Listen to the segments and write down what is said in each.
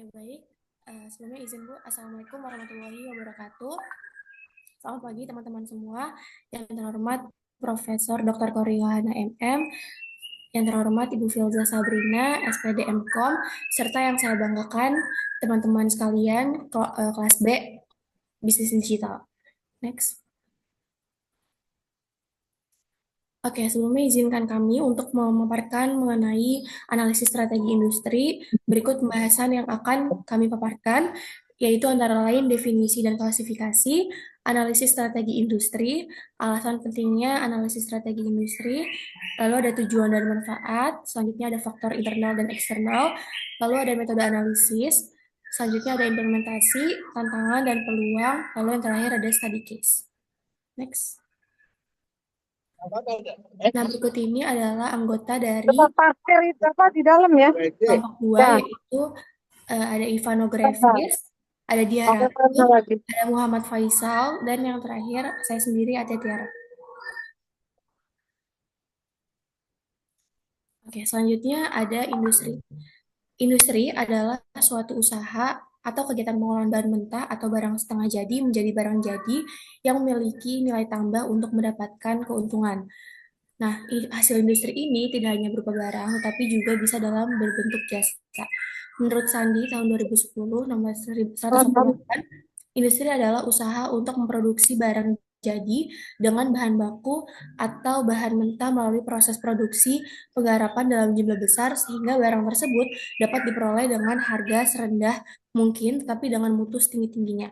Ya, baik. Sebelumnya izin Bu, Assalamualaikum warahmatullahi wabarakatuh. Selamat pagi teman-teman semua. Yang terhormat Profesor Dr. Kori Yohana MM, yang terhormat Ibu Filza Sabrina, SPD MKOM, serta yang saya banggakan teman-teman sekalian kelas B Bisnis Digital. Next. Oke, sebelumnya izinkan kami untuk memaparkan mengenai analisis strategi industri. Berikut pembahasan yang akan kami paparkan, yaitu antara lain definisi dan klasifikasi, analisis strategi industri, alasan pentingnya analisis strategi industri, lalu ada tujuan dan manfaat, selanjutnya ada faktor internal dan eksternal, lalu ada metode analisis, selanjutnya ada implementasi, tantangan dan peluang, lalu yang terakhir ada study case. Next. Nah, berikut ini adalah anggota dari Parkir itu apa di dalam ya? kelompok 2, Ya, yaitu ada Ivano Grevis, ada Dia oke, Ratu, lagi. ada Muhammad Faisal, dan yang terakhir saya sendiri, Atia Tiara. Oke, selanjutnya ada industri. Industri adalah suatu usaha atau kegiatan pengolahan bahan mentah atau barang setengah jadi menjadi barang jadi yang memiliki nilai tambah untuk mendapatkan keuntungan. Nah, hasil industri ini tidak hanya berupa barang, tetapi juga bisa dalam berbentuk jasa. Menurut Sandi tahun 2010, nomor 148, industri adalah usaha untuk memproduksi barang jadi dengan bahan baku atau bahan mentah melalui proses produksi penggarapan dalam jumlah besar sehingga barang tersebut dapat diperoleh dengan harga serendah mungkin tetapi dengan mutu setinggi-tingginya.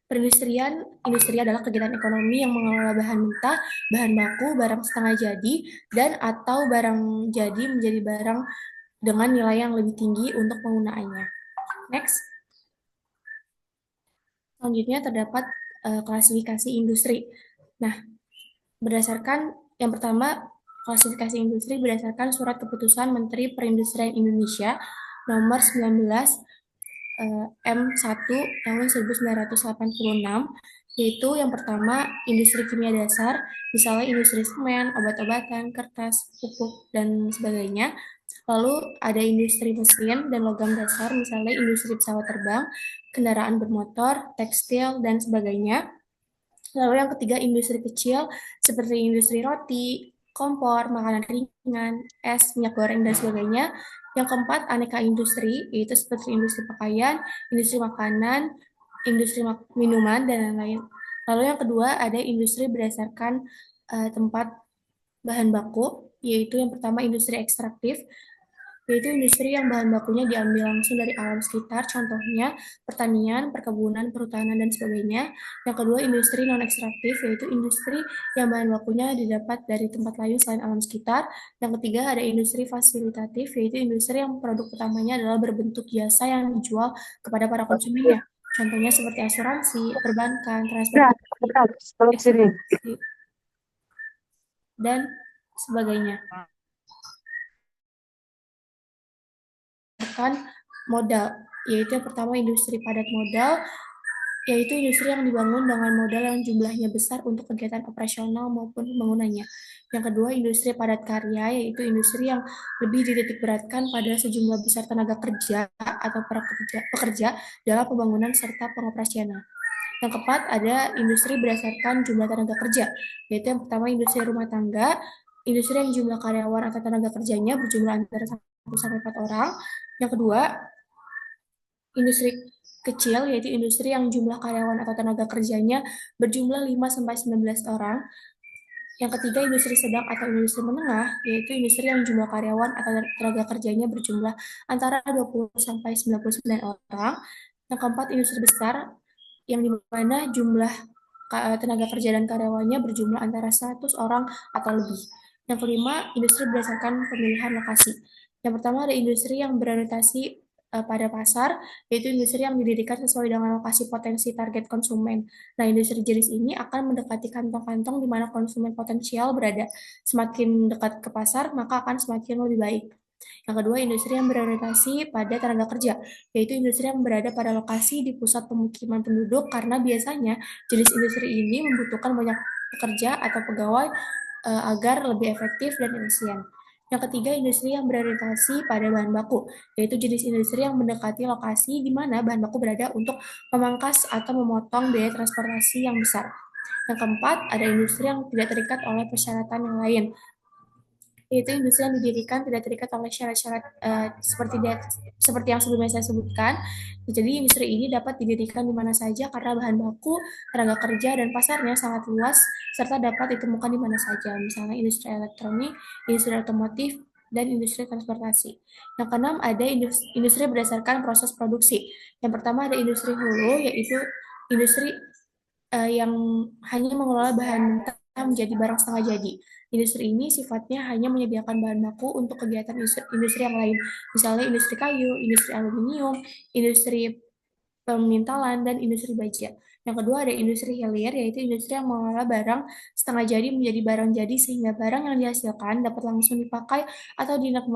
Perindustrian, industri adalah kegiatan ekonomi yang mengelola bahan mentah, bahan baku, barang setengah jadi, dan atau barang jadi menjadi barang dengan nilai yang lebih tinggi untuk penggunaannya. Next. Selanjutnya terdapat klasifikasi industri. Nah, berdasarkan yang pertama, klasifikasi industri berdasarkan Surat Keputusan Menteri Perindustrian Indonesia nomor 19 M1 tahun 1986, yaitu yang pertama industri kimia dasar, misalnya industri semen, obat-obatan, kertas, pupuk, dan sebagainya. Lalu ada industri mesin dan logam dasar, misalnya industri pesawat terbang, kendaraan bermotor, tekstil, dan sebagainya. Lalu yang ketiga industri kecil seperti industri roti, kompor, makanan ringan, es, minyak goreng, dan sebagainya. Yang keempat aneka industri, yaitu seperti industri pakaian, industri makanan, industri minuman, dan lain-lain. Lalu yang kedua ada industri berdasarkan tempat bahan baku, yaitu yang pertama industri ekstraktif, yaitu industri yang bahan bakunya diambil langsung dari alam sekitar, contohnya pertanian, perkebunan, perhutanan, dan sebagainya. Yang kedua, industri non-ekstraktif, yaitu industri yang bahan bakunya didapat dari tempat lain selain alam sekitar. Yang ketiga, ada industri fasilitatif, yaitu industri yang produk utamanya adalah berbentuk jasa yang dijual kepada para konsumennya. Contohnya seperti asuransi, perbankan, Ya, transportasi, dekat, belum sini. ekspedisi, dan sebagainya. Kan modal, yaitu yang pertama industri padat modal, yaitu industri yang dibangun dengan modal yang jumlahnya besar untuk kegiatan operasional maupun pembangunannya. Yang kedua, industri padat karya, yaitu industri yang lebih dititik beratkan pada sejumlah besar tenaga kerja atau para pekerja dalam pembangunan serta pengoperasianan. Yang keempat, ada industri berdasarkan jumlah tenaga kerja, yaitu yang pertama industri rumah tangga, industri yang jumlah karyawan atau tenaga kerjanya berjumlah antara 1 sampai 4 orang. Yang kedua, industri kecil, yaitu industri yang jumlah karyawan atau tenaga kerjanya berjumlah 5 sampai 19 orang. Yang ketiga, industri sedang atau industri menengah, yaitu industri yang jumlah karyawan atau tenaga kerjanya berjumlah antara 20 sampai 99 orang. Yang keempat, industri besar, yang dimana jumlah tenaga kerja dan karyawannya berjumlah antara 100 orang atau lebih. Yang kelima, industri berdasarkan pemilihan lokasi. Yang pertama ada industri yang berorientasi pada pasar, yaitu industri yang didirikan sesuai dengan lokasi potensi target konsumen. Nah, industri jenis ini akan mendekati kantong-kantong di mana konsumen potensial berada. Semakin dekat ke pasar, maka akan semakin lebih baik. Yang kedua, industri yang berorientasi pada tenaga kerja, yaitu industri yang berada pada lokasi di pusat pemukiman penduduk karena biasanya jenis industri ini membutuhkan banyak pekerja atau pegawai agar lebih efektif dan efisien. Yang ketiga, industri yang berorientasi pada bahan baku, yaitu jenis industri yang mendekati lokasi di mana bahan baku berada untuk memangkas atau memotong biaya transportasi yang besar. Yang keempat, ada industri yang tidak terikat oleh persyaratan yang lain, yaitu industri yang didirikan tidak terikat oleh syarat-syarat seperti yang sebelumnya saya sebutkan. Jadi industri ini dapat didirikan di mana saja karena bahan baku, tenaga kerja, dan pasarnya sangat luas serta dapat ditemukan di mana saja. Misalnya industri elektronik, industri otomotif, dan industri transportasi. Yang keenam ada industri berdasarkan proses produksi. Yang pertama ada industri hulu, yaitu industri yang hanya mengelola bahan mentah menjadi barang setengah jadi. Industri ini sifatnya hanya menyediakan bahan baku untuk kegiatan industri yang lain, misalnya industri kayu, industri aluminium, industri pemintalan, dan industri baja. Yang kedua ada industri hilir, yaitu industri yang mengelola barang setengah jadi menjadi barang jadi sehingga barang yang dihasilkan dapat langsung dipakai atau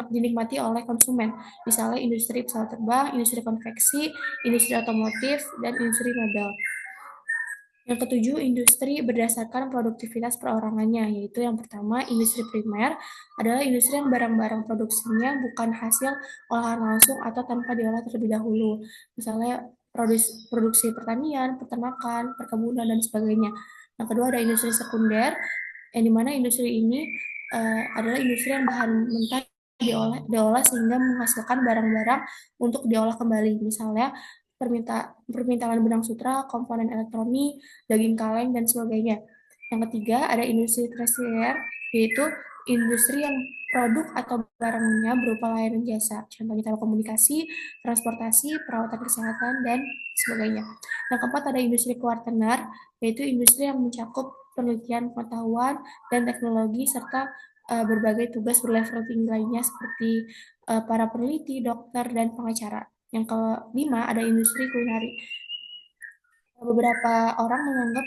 dinikmati oleh konsumen. Misalnya industri pesawat terbang, industri konveksi, industri otomotif, dan industri mebel. Yang ketujuh, industri berdasarkan produktivitas perorangannya, yaitu yang pertama, industri primer adalah industri yang barang-barang produksinya bukan hasil olahan langsung atau tanpa diolah terlebih dahulu. Misalnya produksi pertanian, peternakan, perkebunan, dan sebagainya. Yang kedua ada industri sekunder, yang dimana industri ini adalah industri yang bahan mentah diolah sehingga menghasilkan barang-barang untuk diolah kembali. Misalnya permintaan benang sutra, komponen elektronik, daging kaleng, dan sebagainya. Yang ketiga, ada industri tersier, yaitu industri yang produk atau barangnya berupa layanan jasa, contohnya telekomunikasi, transportasi, perawatan kesehatan, dan sebagainya. Yang keempat, ada industri kuartener, yaitu industri yang mencakup penelitian pengetahuan dan teknologi serta berbagai tugas berlevel tinggi lainnya seperti para peneliti, dokter, dan pengacara. Yang kelima, ada industri kulineri. Beberapa orang menganggap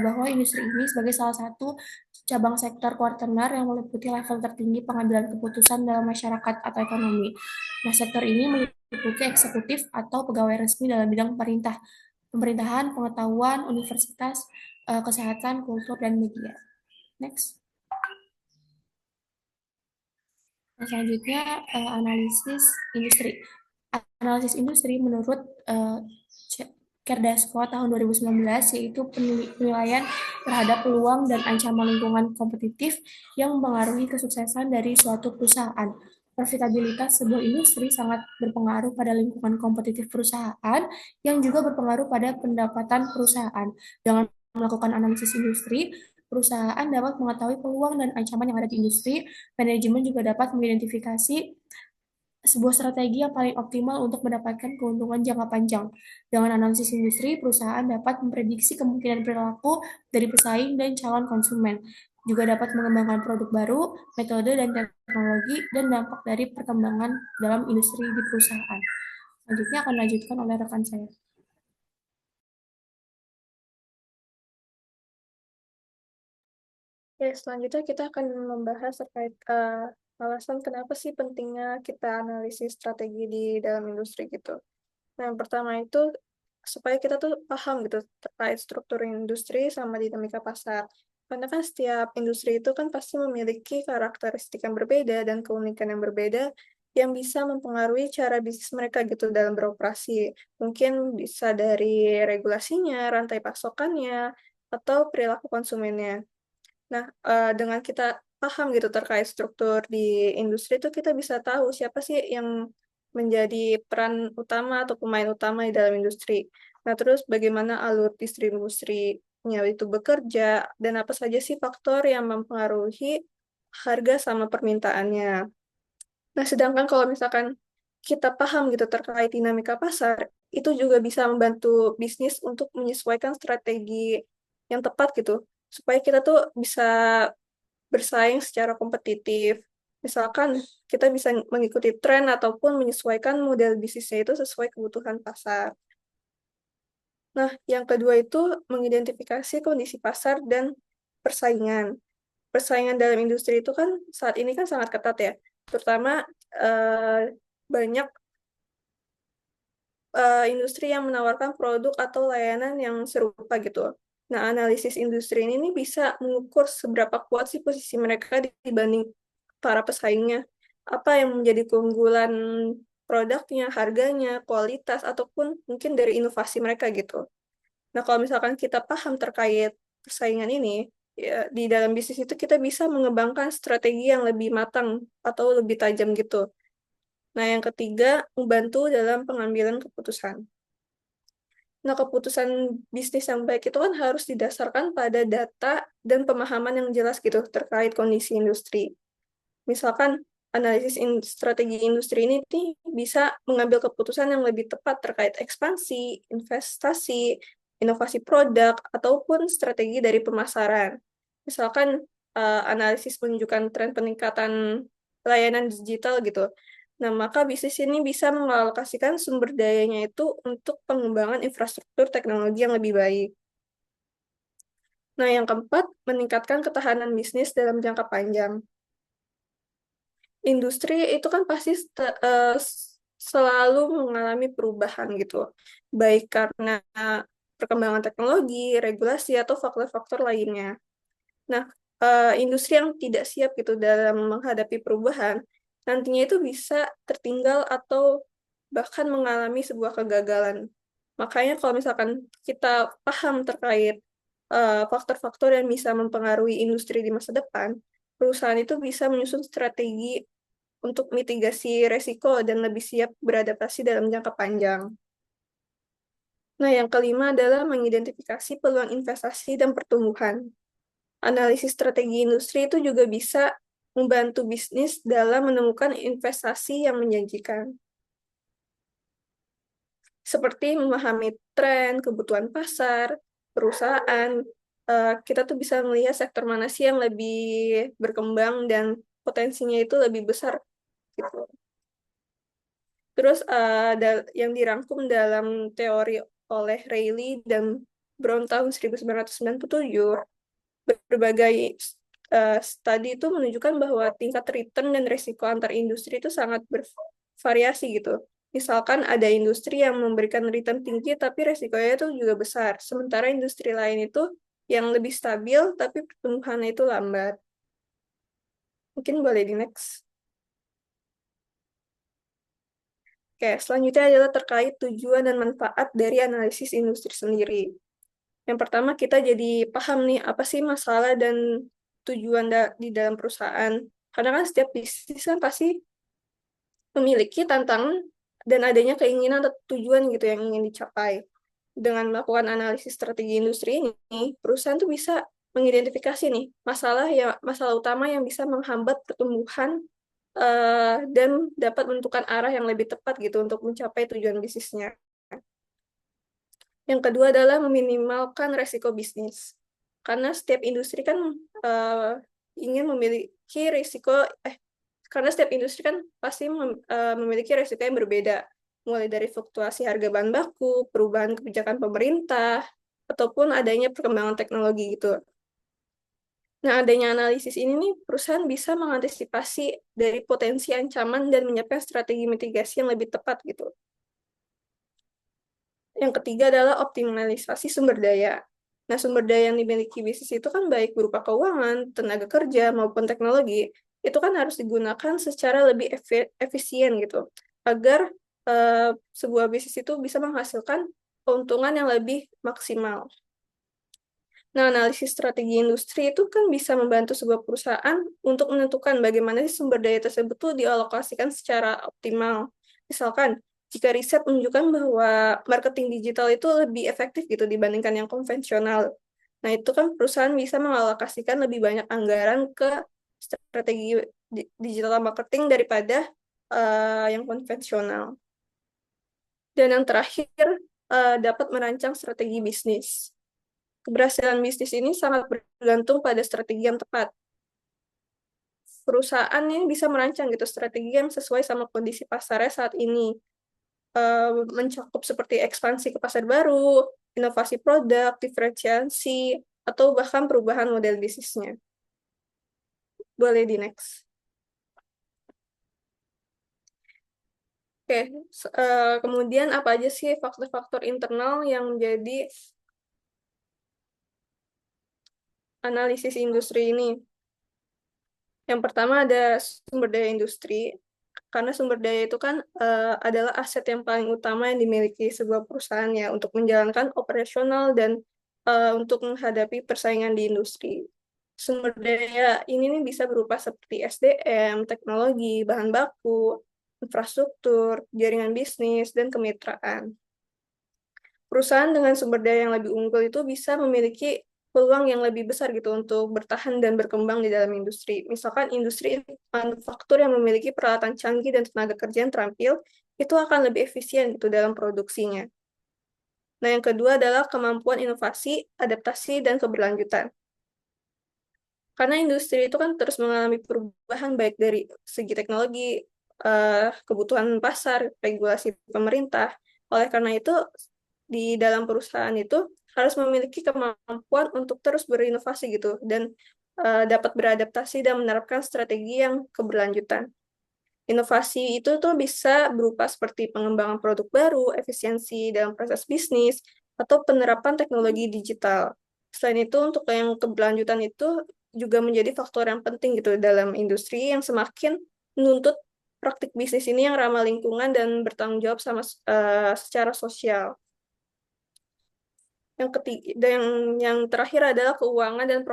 bahwa industri ini sebagai salah satu cabang sektor kuartener yang meliputi level tertinggi pengambilan keputusan dalam masyarakat atau ekonomi. Nah, sektor ini meliputi eksekutif atau pegawai resmi dalam bidang pemerintahan, pengetahuan, universitas, kesehatan, kultur, dan media. Next. Nah, selanjutnya analisis industri. Analisis industri menurut Kerdasco tahun 2019 yaitu penilaian terhadap peluang dan ancaman lingkungan kompetitif yang mempengaruhi kesuksesan dari suatu perusahaan. Profitabilitas sebuah industri sangat berpengaruh pada lingkungan kompetitif perusahaan yang juga berpengaruh pada pendapatan perusahaan. Dengan melakukan analisis industri, perusahaan dapat mengetahui peluang dan ancaman yang ada di industri. Manajemen juga dapat mengidentifikasi sebuah strategi yang paling optimal untuk mendapatkan keuntungan jangka panjang. Dengan analisis industri, perusahaan dapat memprediksi kemungkinan perilaku dari pesaing dan calon konsumen. Juga dapat mengembangkan produk baru, metode dan teknologi, dan dampak dari perkembangan dalam industri di perusahaan. Selanjutnya akan dilanjutkan oleh rekan saya. Ya, selanjutnya kita akan membahas terkait alasan kenapa sih pentingnya kita analisis strategi di dalam industri gitu. Nah, yang pertama itu supaya kita tuh paham gitu terkait struktur industri sama dinamika pasar. Karena kan setiap industri itu kan pasti memiliki karakteristik yang berbeda dan keunikan yang berbeda yang bisa mempengaruhi cara bisnis mereka gitu dalam beroperasi. Mungkin bisa dari regulasinya, rantai pasokannya, atau perilaku konsumennya. Nah, dengan kita paham gitu terkait struktur di industri itu kita bisa tahu siapa sih yang menjadi peran utama atau pemain utama di dalam industri. Nah, terus bagaimana alur distribusinya itu bekerja dan apa saja sih faktor yang mempengaruhi harga sama permintaannya. Nah, sedangkan kalau misalkan kita paham gitu terkait dinamika pasar, itu juga bisa membantu bisnis untuk menyesuaikan strategi yang tepat gitu supaya kita tuh bisa bersaing secara kompetitif. Misalkan kita bisa mengikuti tren ataupun menyesuaikan model bisnisnya itu sesuai kebutuhan pasar. Nah, yang kedua itu mengidentifikasi kondisi pasar dan persaingan. Persaingan dalam industri itu kan saat ini kan sangat ketat ya, terutama banyak industri yang menawarkan produk atau layanan yang serupa gitu. Nah, analisis industri ini bisa mengukur seberapa kuat sih posisi mereka dibanding para pesaingnya. Apa yang menjadi keunggulan produknya, harganya, kualitas, ataupun mungkin dari inovasi mereka gitu. Nah, kalau misalkan kita paham terkait persaingan ini, ya, di dalam bisnis itu kita bisa mengembangkan strategi yang lebih matang atau lebih tajam gitu. Nah, yang ketiga, membantu dalam pengambilan keputusan. Nah, keputusan bisnis yang baik itu kan harus didasarkan pada data dan pemahaman yang jelas gitu terkait kondisi industri. Misalkan analisis strategi industri ini bisa mengambil keputusan yang lebih tepat terkait ekspansi, investasi, inovasi produk, ataupun strategi dari pemasaran. Misalkan analisis menunjukkan tren peningkatan layanan digital gitu. Nah, maka bisnis ini bisa mengalokasikan sumber dayanya itu untuk pengembangan infrastruktur teknologi yang lebih baik. Nah, yang keempat, meningkatkan ketahanan bisnis dalam jangka panjang. Industri itu kan pasti selalu mengalami perubahan gitu, baik karena perkembangan teknologi, regulasi, atau faktor-faktor lainnya. Nah, industri yang tidak siap gitu dalam menghadapi perubahan, nantinya itu bisa tertinggal atau bahkan mengalami sebuah kegagalan. Makanya kalau misalkan kita paham terkait faktor-faktor yang bisa mempengaruhi industri di masa depan, perusahaan itu bisa menyusun strategi untuk mitigasi resiko dan lebih siap beradaptasi dalam jangka panjang. Nah, yang kelima adalah mengidentifikasi peluang investasi dan pertumbuhan. Analisis strategi industri itu juga bisa membantu bisnis dalam menemukan investasi yang menjanjikan. Seperti memahami tren, kebutuhan pasar, perusahaan, kita tuh bisa melihat sektor mana sih yang lebih berkembang dan potensinya itu lebih besar gitu. Terus yang dirangkum dalam teori oleh Rayleigh dan Brown tahun 1997, berbagai studi itu menunjukkan bahwa tingkat return dan resiko antar industri itu sangat bervariasi gitu. Misalkan ada industri yang memberikan return tinggi tapi resikonya itu juga besar. Sementara industri lain itu yang lebih stabil tapi pertumbuhannya itu lambat. Mungkin boleh di next. Oke, selanjutnya adalah terkait tujuan dan manfaat dari analisis industri sendiri. Yang pertama, kita jadi paham nih, apa sih masalah dan tujuan di dalam perusahaan. Karena kan setiap bisnis kan pasti memiliki tantangan dan adanya keinginan atau tujuan gitu yang ingin dicapai. Dengan melakukan analisis strategi industri ini, perusahaan tuh bisa mengidentifikasi nih masalah utama yang bisa menghambat pertumbuhan dan dapat menentukan arah yang lebih tepat gitu untuk mencapai tujuan bisnisnya. Yang kedua adalah meminimalkan resiko bisnis. Karena setiap industri kan ingin memiliki karena setiap industri kan pasti memiliki resiko yang berbeda, mulai dari fluktuasi harga bahan baku, perubahan kebijakan pemerintah, ataupun adanya perkembangan teknologi gitu. Nah, adanya analisis ini nih, perusahaan bisa mengantisipasi dari potensi ancaman dan menyiapkan strategi mitigasi yang lebih tepat gitu. Yang ketiga adalah optimalisasi sumber daya. Nah, sumber daya yang dimiliki bisnis itu kan baik berupa keuangan, tenaga kerja, maupun teknologi, itu kan harus digunakan secara lebih efisien gitu, agar sebuah bisnis itu bisa menghasilkan keuntungan yang lebih maksimal. Nah, analisis strategi industri itu kan bisa membantu sebuah perusahaan untuk menentukan bagaimana sih sumber daya tersebut tuh dialokasikan secara optimal. Misalkan, jika riset menunjukkan bahwa marketing digital itu lebih efektif gitu dibandingkan yang konvensional. Nah, itu kan perusahaan bisa mengalokasikan lebih banyak anggaran ke strategi digital marketing daripada yang konvensional. Dan yang terakhir, dapat merancang strategi bisnis. Keberhasilan bisnis ini sangat bergantung pada strategi yang tepat. Perusahaan ini bisa merancang gitu strategi yang sesuai sama kondisi pasarnya saat ini. Mencakup seperti ekspansi ke pasar baru, inovasi produk, diferensiasi, atau bahkan perubahan model bisnisnya. Boleh di next. Oke, kemudian apa aja sih faktor-faktor internal yang menjadi analisis industri ini? Yang pertama ada sumber daya industri, karena sumber daya itu kan adalah aset yang paling utama yang dimiliki sebuah perusahaan ya untuk menjalankan operasional dan untuk menghadapi persaingan di industri. Sumber daya ini nih bisa berupa seperti SDM, teknologi, bahan baku, infrastruktur, jaringan bisnis, dan kemitraan. Perusahaan dengan sumber daya yang lebih unggul itu bisa memiliki peluang yang lebih besar gitu untuk bertahan dan berkembang di dalam industri. Misalkan industri manufaktur yang memiliki peralatan canggih dan tenaga kerja yang terampil, itu akan lebih efisien gitu dalam produksinya. Nah, yang kedua adalah kemampuan inovasi, adaptasi, dan keberlanjutan. Karena industri itu kan terus mengalami perubahan baik dari segi teknologi, kebutuhan pasar, regulasi pemerintah. Oleh karena itu, di dalam perusahaan itu harus memiliki kemampuan untuk terus berinovasi gitu dan dapat beradaptasi dan menerapkan strategi yang keberlanjutan. Inovasi itu tuh bisa berupa seperti pengembangan produk baru, efisiensi dalam proses bisnis, atau penerapan teknologi digital. Selain itu, untuk yang keberlanjutan itu juga menjadi faktor yang penting gitu dalam industri yang semakin menuntut praktik bisnis ini yang ramah lingkungan dan bertanggung jawab sama secara sosial. Yang ketiga, yang terakhir adalah keuangan dan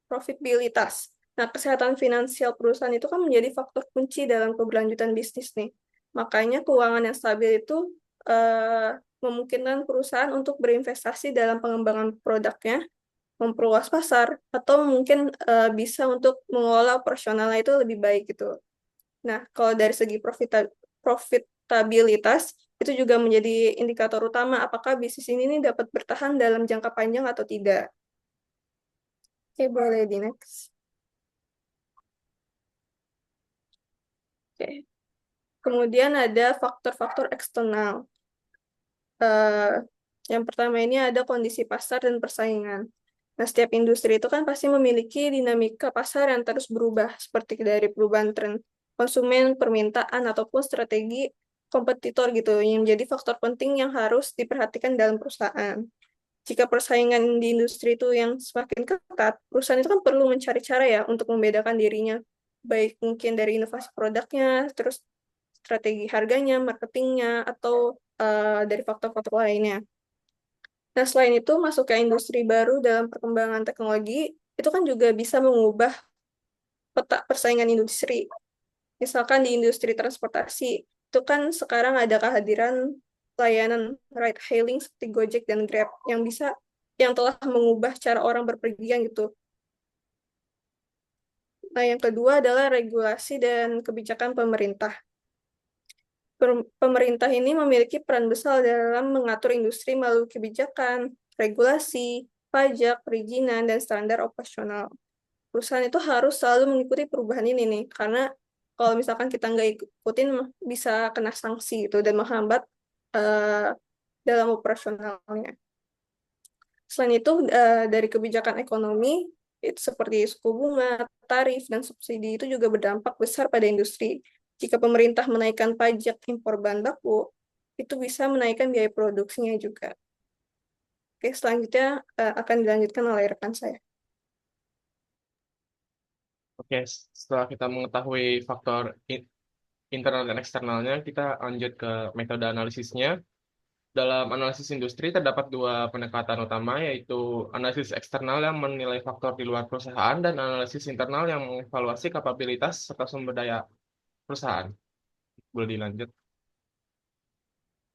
profitabilitas. Nah, kesehatan finansial perusahaan itu kan menjadi faktor kunci dalam keberlanjutan bisnis nih. Makanya keuangan yang stabil itu memungkinkan perusahaan untuk berinvestasi dalam pengembangan produknya, memperluas pasar, atau mungkin bisa untuk mengelola operasionalnya itu lebih baik gitu. Nah, kalau dari segi profitabilitas, itu juga menjadi indikator utama apakah bisnis ini nih dapat bertahan dalam jangka panjang atau tidak. Oke, boleh di next. Oke. Kemudian ada faktor-faktor eksternal. Eh, yang pertama ini ada kondisi pasar dan persaingan. Nah, setiap industri itu kan pasti memiliki dinamika pasar yang terus berubah, seperti dari perubahan tren konsumen, permintaan, ataupun strategi kompetitor gitu, yang menjadi faktor penting yang harus diperhatikan dalam perusahaan. Jika persaingan di industri itu yang semakin ketat, perusahaan itu kan perlu mencari cara ya untuk membedakan dirinya, baik mungkin dari inovasi produknya, terus strategi harganya, marketingnya, atau dari faktor-faktor lainnya. Nah, selain itu, masuk ke industri baru dalam perkembangan teknologi, itu kan juga bisa mengubah peta persaingan industri. Misalkan di industri transportasi, itu kan sekarang ada kehadiran layanan ride hailing seperti Gojek dan Grab yang telah mengubah cara orang berpergian gitu. Nah, yang kedua adalah regulasi dan kebijakan pemerintah. Pemerintah ini memiliki peran besar dalam mengatur industri melalui kebijakan, regulasi, pajak, perizinan, dan standar operasional. Perusahaan itu harus selalu mengikuti perubahan ini nih, karena kalau misalkan kita nggak ikutin bisa kena sanksi gitu dan menghambat dalam operasionalnya. Selain itu, dari kebijakan ekonomi, itu seperti suku bunga, tarif, dan subsidi itu juga berdampak besar pada industri. Jika pemerintah menaikkan pajak impor bahan baku, itu bisa menaikkan biaya produksinya juga. Oke, selanjutnya akan dilanjutkan oleh rekan saya. Oke, setelah kita mengetahui faktor internal dan eksternalnya, kita lanjut ke metode analisisnya. Dalam analisis industri terdapat dua pendekatan utama, yaitu analisis eksternal yang menilai faktor di luar perusahaan dan analisis internal yang mengevaluasi kapabilitas serta sumber daya perusahaan. Boleh dilanjut.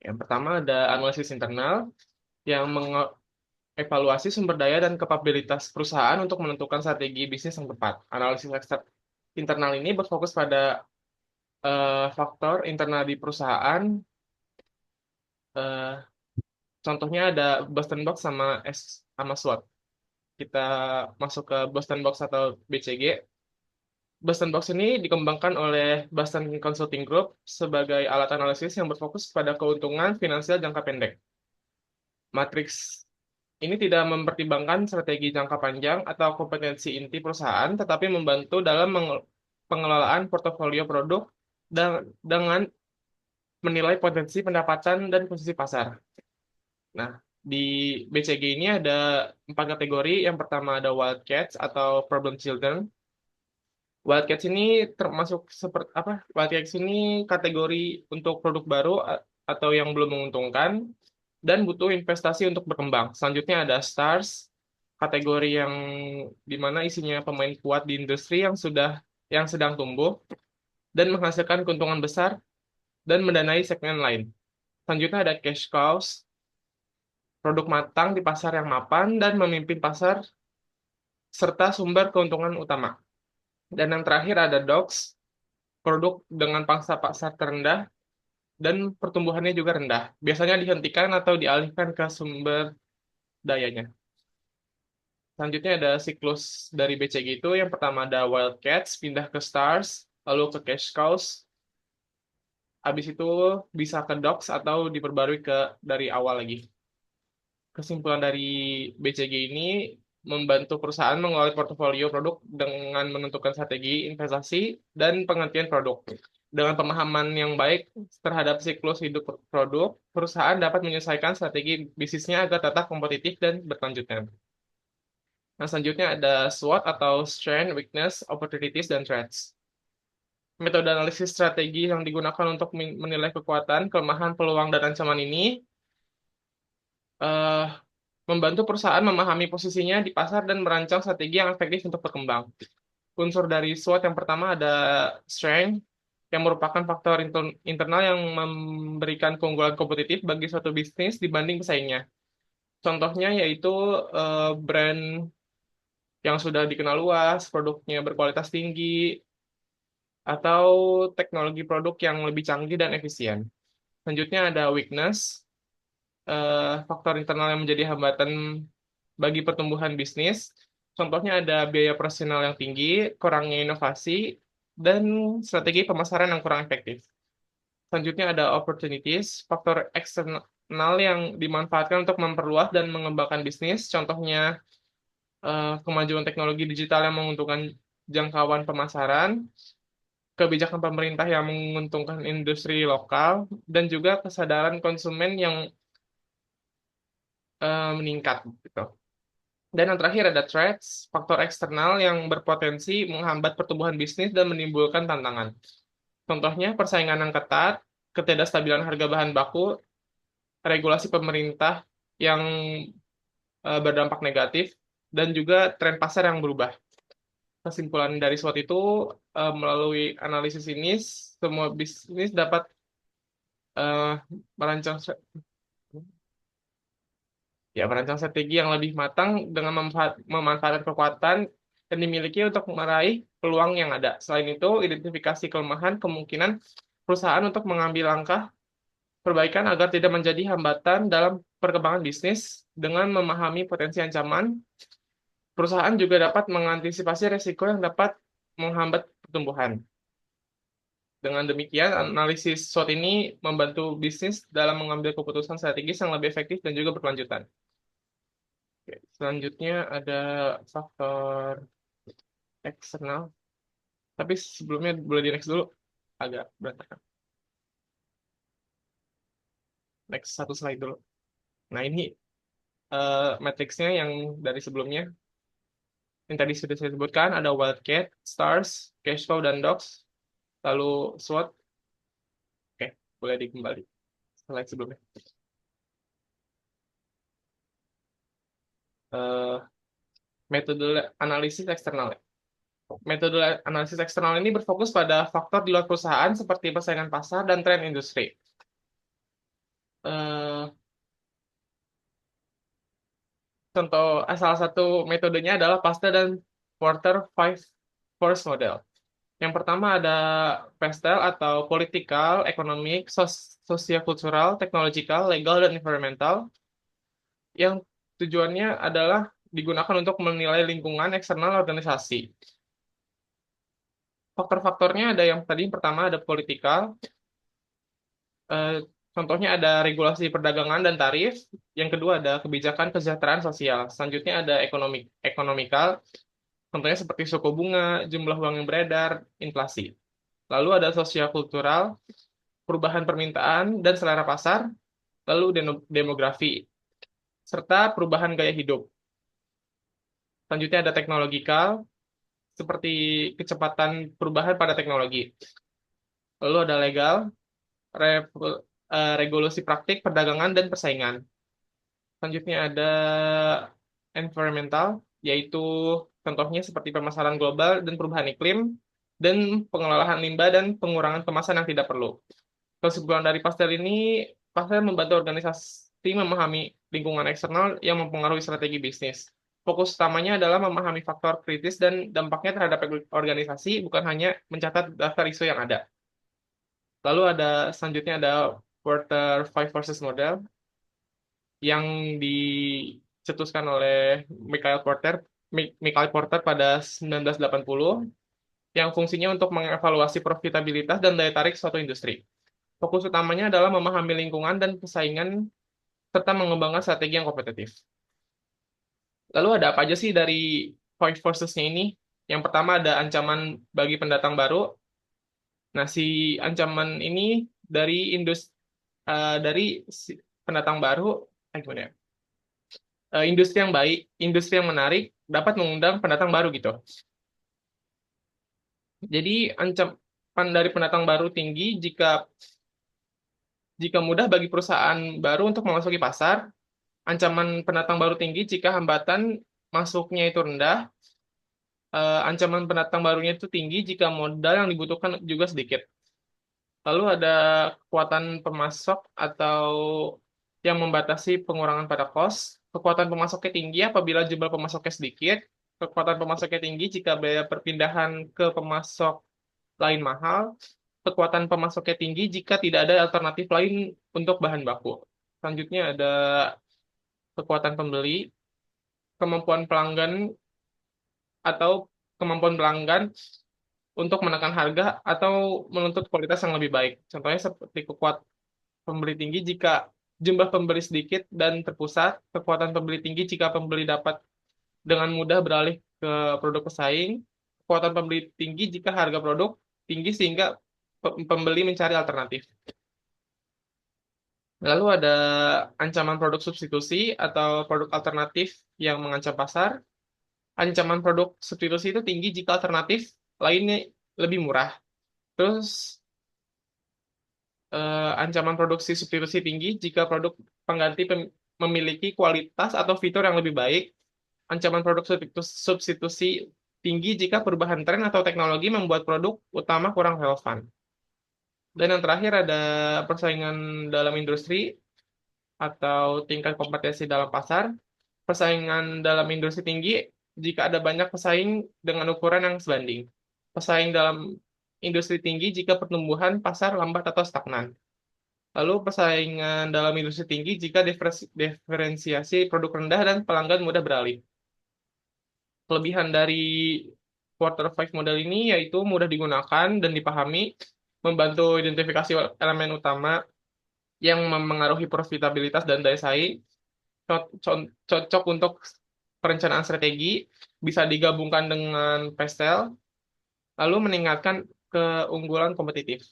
Yang pertama ada analisis internal yang mengevaluasi sumber daya dan kapabilitas perusahaan untuk menentukan strategi bisnis yang tepat. Analisis internal ini berfokus pada faktor internal di perusahaan. eh, Contohnya ada Boston Box sama SWOT. Kita masuk ke Boston Box atau BCG. Boston Box ini dikembangkan oleh Boston Consulting Group sebagai alat analisis yang berfokus pada keuntungan finansial jangka pendek. Matriks ini tidak mempertimbangkan strategi jangka panjang atau kompetensi inti perusahaan, tetapi membantu dalam pengelolaan portofolio produk dan dengan menilai potensi pendapatan dan posisi pasar. Nah, di BCG ini ada 4 kategori. Yang pertama ada Wildcats atau Problem Children. Wildcats ini termasuk seperti apa? Wildcats ini kategori untuk produk baru atau yang belum menguntungkan dan butuh investasi untuk berkembang. Selanjutnya ada Stars, kategori yang dimana isinya pemain kuat di industri yang sedang tumbuh dan menghasilkan keuntungan besar dan mendanai segmen lain. Selanjutnya ada Cash Cows, produk matang di pasar yang mapan dan memimpin pasar serta sumber keuntungan utama. Dan yang terakhir ada Dogs, produk dengan pangsa pasar terendah dan pertumbuhannya juga rendah. Biasanya dihentikan atau dialihkan ke sumber dayanya. Selanjutnya ada siklus dari BCG itu. Yang pertama ada Wildcats, pindah ke Stars, lalu ke Cash Cows. Habis itu bisa ke Dogs atau diperbarui dari awal lagi. Kesimpulan dari BCG ini membantu perusahaan mengelola portofolio produk dengan menentukan strategi investasi dan pengertian produk. Dengan pemahaman yang baik terhadap siklus hidup produk, perusahaan dapat menyesuaikan strategi bisnisnya agar tetap kompetitif dan berkelanjutan. Nah, selanjutnya ada SWOT atau Strength, Weakness, Opportunities, dan Threats. Metode analisis strategi yang digunakan untuk menilai kekuatan, kelemahan, peluang, dan ancaman ini eh, membantu perusahaan memahami posisinya di pasar dan merancang strategi yang efektif untuk berkembang. Unsur dari SWOT yang pertama ada strength, yang merupakan faktor internal yang memberikan keunggulan kompetitif bagi suatu bisnis dibanding pesaingnya. Contohnya yaitu brand yang sudah dikenal luas, produknya berkualitas tinggi, atau teknologi produk yang lebih canggih dan efisien. Selanjutnya ada weakness, faktor internal yang menjadi hambatan bagi pertumbuhan bisnis. Contohnya ada biaya personal yang tinggi, kurangnya inovasi, dan strategi pemasaran yang kurang efektif. Selanjutnya ada opportunities, faktor eksternal yang dimanfaatkan untuk memperluas dan mengembangkan bisnis. Contohnya kemajuan teknologi digital yang menguntungkan jangkauan pemasaran, kebijakan pemerintah yang menguntungkan industri lokal, dan juga kesadaran konsumen yang meningkat gitu. Dan yang terakhir ada threats, faktor eksternal yang berpotensi menghambat pertumbuhan bisnis dan menimbulkan tantangan. Contohnya persaingan yang ketat, ketidakstabilan harga bahan baku, regulasi pemerintah yang berdampak negatif, dan juga tren pasar yang berubah. Kesimpulan dari SWOT itu, melalui analisis ini, semua bisnis dapat eh, merancang merancang strategi yang lebih matang dengan memanfaatkan kekuatan yang dimiliki untuk meraih peluang yang ada. Selain itu, identifikasi kelemahan kemungkinan perusahaan untuk mengambil langkah perbaikan agar tidak menjadi hambatan dalam perkembangan bisnis. Dengan memahami potensi ancaman, perusahaan juga dapat mengantisipasi risiko yang dapat menghambat pertumbuhan. Dengan demikian, analisis SWOT ini membantu bisnis dalam mengambil keputusan strategis yang lebih efektif dan juga berkelanjutan. Oke, selanjutnya ada faktor eksternal. Tapi sebelumnya boleh di next dulu. Agak berantakan. Next satu slide dulu. Nah ini matriksnya yang dari sebelumnya. Yang tadi sudah saya sebutkan. Ada Wildcat, Stars, Cashflow, dan Docs. Lalu SWOT. Oke, boleh dikembali. Slide sebelumnya. Eh, metode analisis eksternal. Metode analisis eksternal ini berfokus pada faktor di luar perusahaan seperti persaingan pasar dan tren industri. Eh, contoh salah satu metodenya adalah Pasta dan Porter Five Force Model. Yang pertama ada PESTEL atau Political, Economic, Sociocultural, Technological, Legal, dan Environmental. Yang tujuannya adalah digunakan untuk menilai lingkungan eksternal organisasi. Faktor-faktornya ada yang tadi pertama ada politikal, contohnya ada regulasi perdagangan dan tarif. Yang kedua ada kebijakan kesejahteraan sosial. Selanjutnya ada ekonomikal, contohnya seperti suku bunga, jumlah uang yang beredar, inflasi. Lalu ada sosial kultural, perubahan permintaan dan selera pasar, lalu demografi, serta perubahan gaya hidup. Selanjutnya ada teknologikal, seperti kecepatan perubahan pada teknologi. Lalu ada legal, regulasi praktik, perdagangan, dan persaingan. Selanjutnya ada environmental, yaitu contohnya seperti permasalahan global dan perubahan iklim, dan pengelolaan limbah dan pengurangan kemasan yang tidak perlu. Kesimpulan dari pastel ini, pastel membantu organisasi memahami lingkungan eksternal yang mempengaruhi strategi bisnis. Fokus utamanya adalah memahami faktor kritis dan dampaknya terhadap organisasi, bukan hanya mencatat daftar isu yang ada. Lalu selanjutnya ada Porter Five Forces Model yang dicetuskan oleh Michael Porter pada 1980, yang fungsinya untuk mengevaluasi profitabilitas dan daya tarik suatu industri. Fokus utamanya adalah memahami lingkungan dan persaingan serta mengembangkan strategi yang kompetitif. Lalu ada apa aja sih dari five forces-nya ini? Yang pertama ada ancaman bagi pendatang baru. Nah, si ancaman ini dari dari pendatang baru, gimana ya? Industri yang baik, industri yang menarik dapat mengundang pendatang baru gitu. Jadi ancaman dari pendatang baru tinggi jika mudah bagi perusahaan baru untuk memasuki pasar. Ancaman pendatang baru tinggi jika hambatan masuknya itu rendah. Ancaman pendatang barunya itu tinggi jika modal yang dibutuhkan juga sedikit. Lalu ada kekuatan pemasok atau yang membatasi pengurangan pada kos. Kekuatan pemasoknya tinggi apabila jumlah pemasoknya sedikit. Kekuatan pemasoknya tinggi jika biaya perpindahan ke pemasok lain mahal. Kekuatan pemasoknya tinggi jika tidak ada alternatif lain untuk bahan baku. Selanjutnya ada kekuatan pembeli, kemampuan pelanggan atau kemampuan pelanggan untuk menekan harga atau menuntut kualitas yang lebih baik. Contohnya seperti kekuatan pembeli tinggi jika jumlah pembeli sedikit dan terpusat, kekuatan pembeli tinggi jika pembeli dapat dengan mudah beralih ke produk pesaing, kekuatan pembeli tinggi jika harga produk tinggi sehingga pembeli mencari alternatif. Lalu ada ancaman produk substitusi atau produk alternatif yang mengancam pasar. Ancaman produk substitusi itu tinggi jika alternatif lainnya lebih murah. Terus ancaman produksi substitusi tinggi jika produk pengganti memiliki kualitas atau fitur yang lebih baik. Ancaman produk substitusi tinggi jika perubahan tren atau teknologi membuat produk utama kurang relevan. Dan yang terakhir ada persaingan dalam industri atau tingkat kompetensi dalam pasar. Persaingan dalam industri tinggi jika ada banyak pesaing dengan ukuran yang sebanding. Pesaing dalam industri tinggi jika pertumbuhan pasar lambat atau stagnan. Lalu persaingan dalam industri tinggi jika diferensiasi produk rendah dan pelanggan mudah beralih. Kelebihan dari quarter five model ini yaitu mudah digunakan dan dipahami, membantu identifikasi elemen utama yang memengaruhi profitabilitas dan daya saing, cocok untuk perencanaan strategi, bisa digabungkan dengan pastel, lalu meningkatkan keunggulan kompetitif.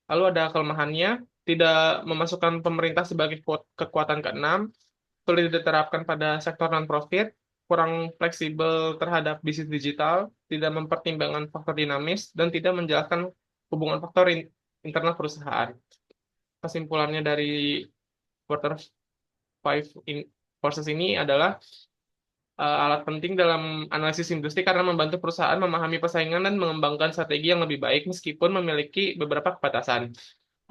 Lalu ada kelemahannya, tidak memasukkan pemerintah sebagai kekuatan keenam, sulit diterapkan pada sektor non-profit, kurang fleksibel terhadap bisnis digital, tidak mempertimbangkan faktor dinamis, dan tidak menjelaskan hubungan faktor internal perusahaan. Kesimpulannya dari quarter five forces ini adalah alat penting dalam analisis industri karena membantu perusahaan memahami persaingan dan mengembangkan strategi yang lebih baik meskipun memiliki beberapa keterbatasan.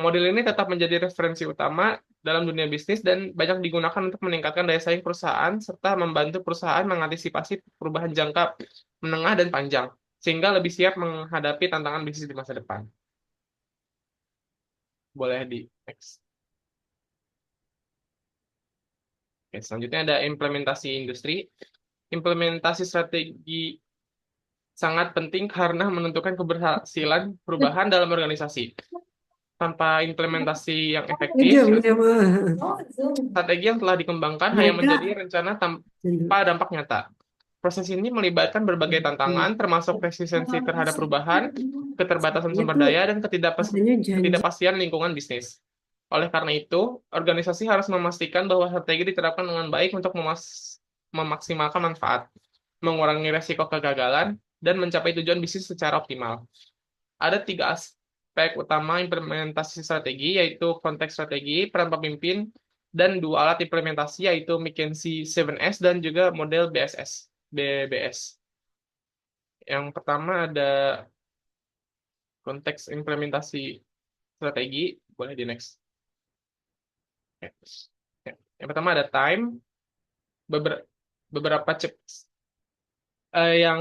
Model ini tetap menjadi referensi utama dalam dunia bisnis dan banyak digunakan untuk meningkatkan daya saing perusahaan serta membantu perusahaan mengantisipasi perubahan jangka menengah dan panjang sehingga lebih siap menghadapi tantangan bisnis di masa depan. Boleh di next. Oke, selanjutnya ada implementasi industri. Implementasi strategi sangat penting karena menentukan keberhasilan perubahan dalam organisasi. Tanpa implementasi yang efektif, strategi yang telah dikembangkan hanya menjadi rencana tanpa dampak nyata. Proses ini melibatkan berbagai tantangan, termasuk resistensi terhadap perubahan, keterbatasan sumber daya, dan ketidakpastian lingkungan bisnis. Oleh karena itu, organisasi harus memastikan bahwa strategi diterapkan dengan baik untuk memaksimalkan manfaat, mengurangi resiko kegagalan, dan mencapai tujuan bisnis secara optimal. Ada 3 aspek utama implementasi strategi, yaitu konteks strategi, peran pemimpin, dan 2 alat implementasi, yaitu McKinsey 7S dan juga model BBS. Yang pertama ada konteks implementasi strategi, boleh di next. Ya. Ya. Yang pertama ada time, beberapa yang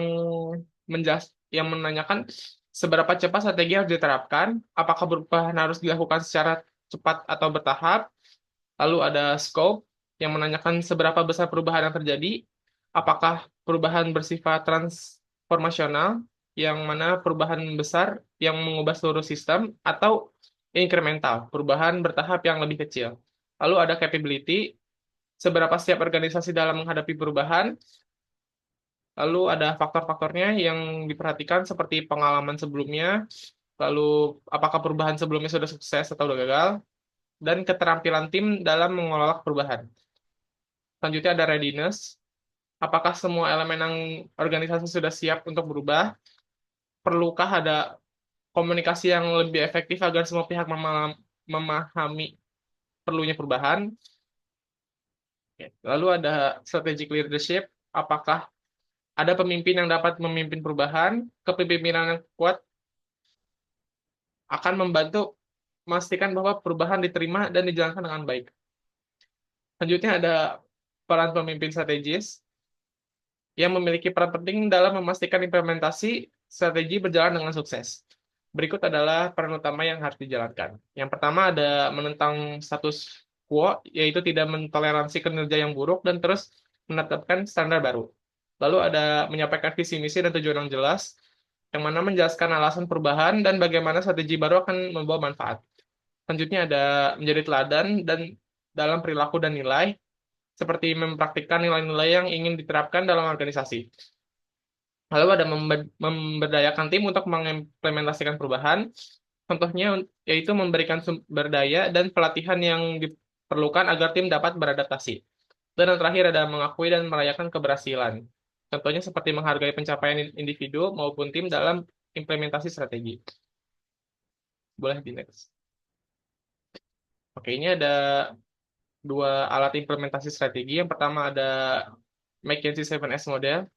yang menanyakan seberapa cepat strategi harus diterapkan, apakah perubahan harus dilakukan secara cepat atau bertahap. Lalu ada scope yang menanyakan seberapa besar perubahan yang terjadi, apakah perubahan bersifat transformasional, yang mana perubahan besar yang mengubah seluruh sistem, atau incremental, perubahan bertahap yang lebih kecil. Lalu ada capability, seberapa siap organisasi dalam menghadapi perubahan. Lalu ada faktor-faktornya yang diperhatikan seperti pengalaman sebelumnya, lalu apakah perubahan sebelumnya sudah sukses atau sudah gagal, dan keterampilan tim dalam mengelola perubahan. Selanjutnya ada readiness, apakah semua elemen yang organisasi sudah siap untuk berubah, perlukah ada komunikasi yang lebih efektif agar semua pihak memahami perlunya perubahan. Lalu ada strategic leadership, apakah ada pemimpin yang dapat memimpin perubahan, kepemimpinan yang kuat akan membantu memastikan bahwa perubahan diterima dan dijalankan dengan baik. Selanjutnya ada peran pemimpin strategis yang memiliki peran penting dalam memastikan implementasi strategi berjalan dengan sukses. Berikut adalah peran utama yang harus dijalankan. Yang pertama ada menentang status quo, yaitu tidak mentoleransi kinerja yang buruk dan terus menetapkan standar baru. Lalu ada menyampaikan visi misi dan tujuan yang jelas, yang mana menjelaskan alasan perubahan dan bagaimana strategi baru akan membawa manfaat. Selanjutnya ada menjadi teladan dan dalam perilaku dan nilai, seperti mempraktikkan nilai-nilai yang ingin diterapkan dalam organisasi. Lalu ada memberdayakan tim untuk mengimplementasikan perubahan. Contohnya yaitu memberikan sumber daya dan pelatihan yang diperlukan agar tim dapat beradaptasi. Dan yang terakhir ada mengakui dan merayakan keberhasilan. Contohnya seperti menghargai pencapaian individu maupun tim dalam implementasi strategi. Boleh di next. Oke, ini ada 2 alat implementasi strategi. Yang pertama ada McKinsey 7S model.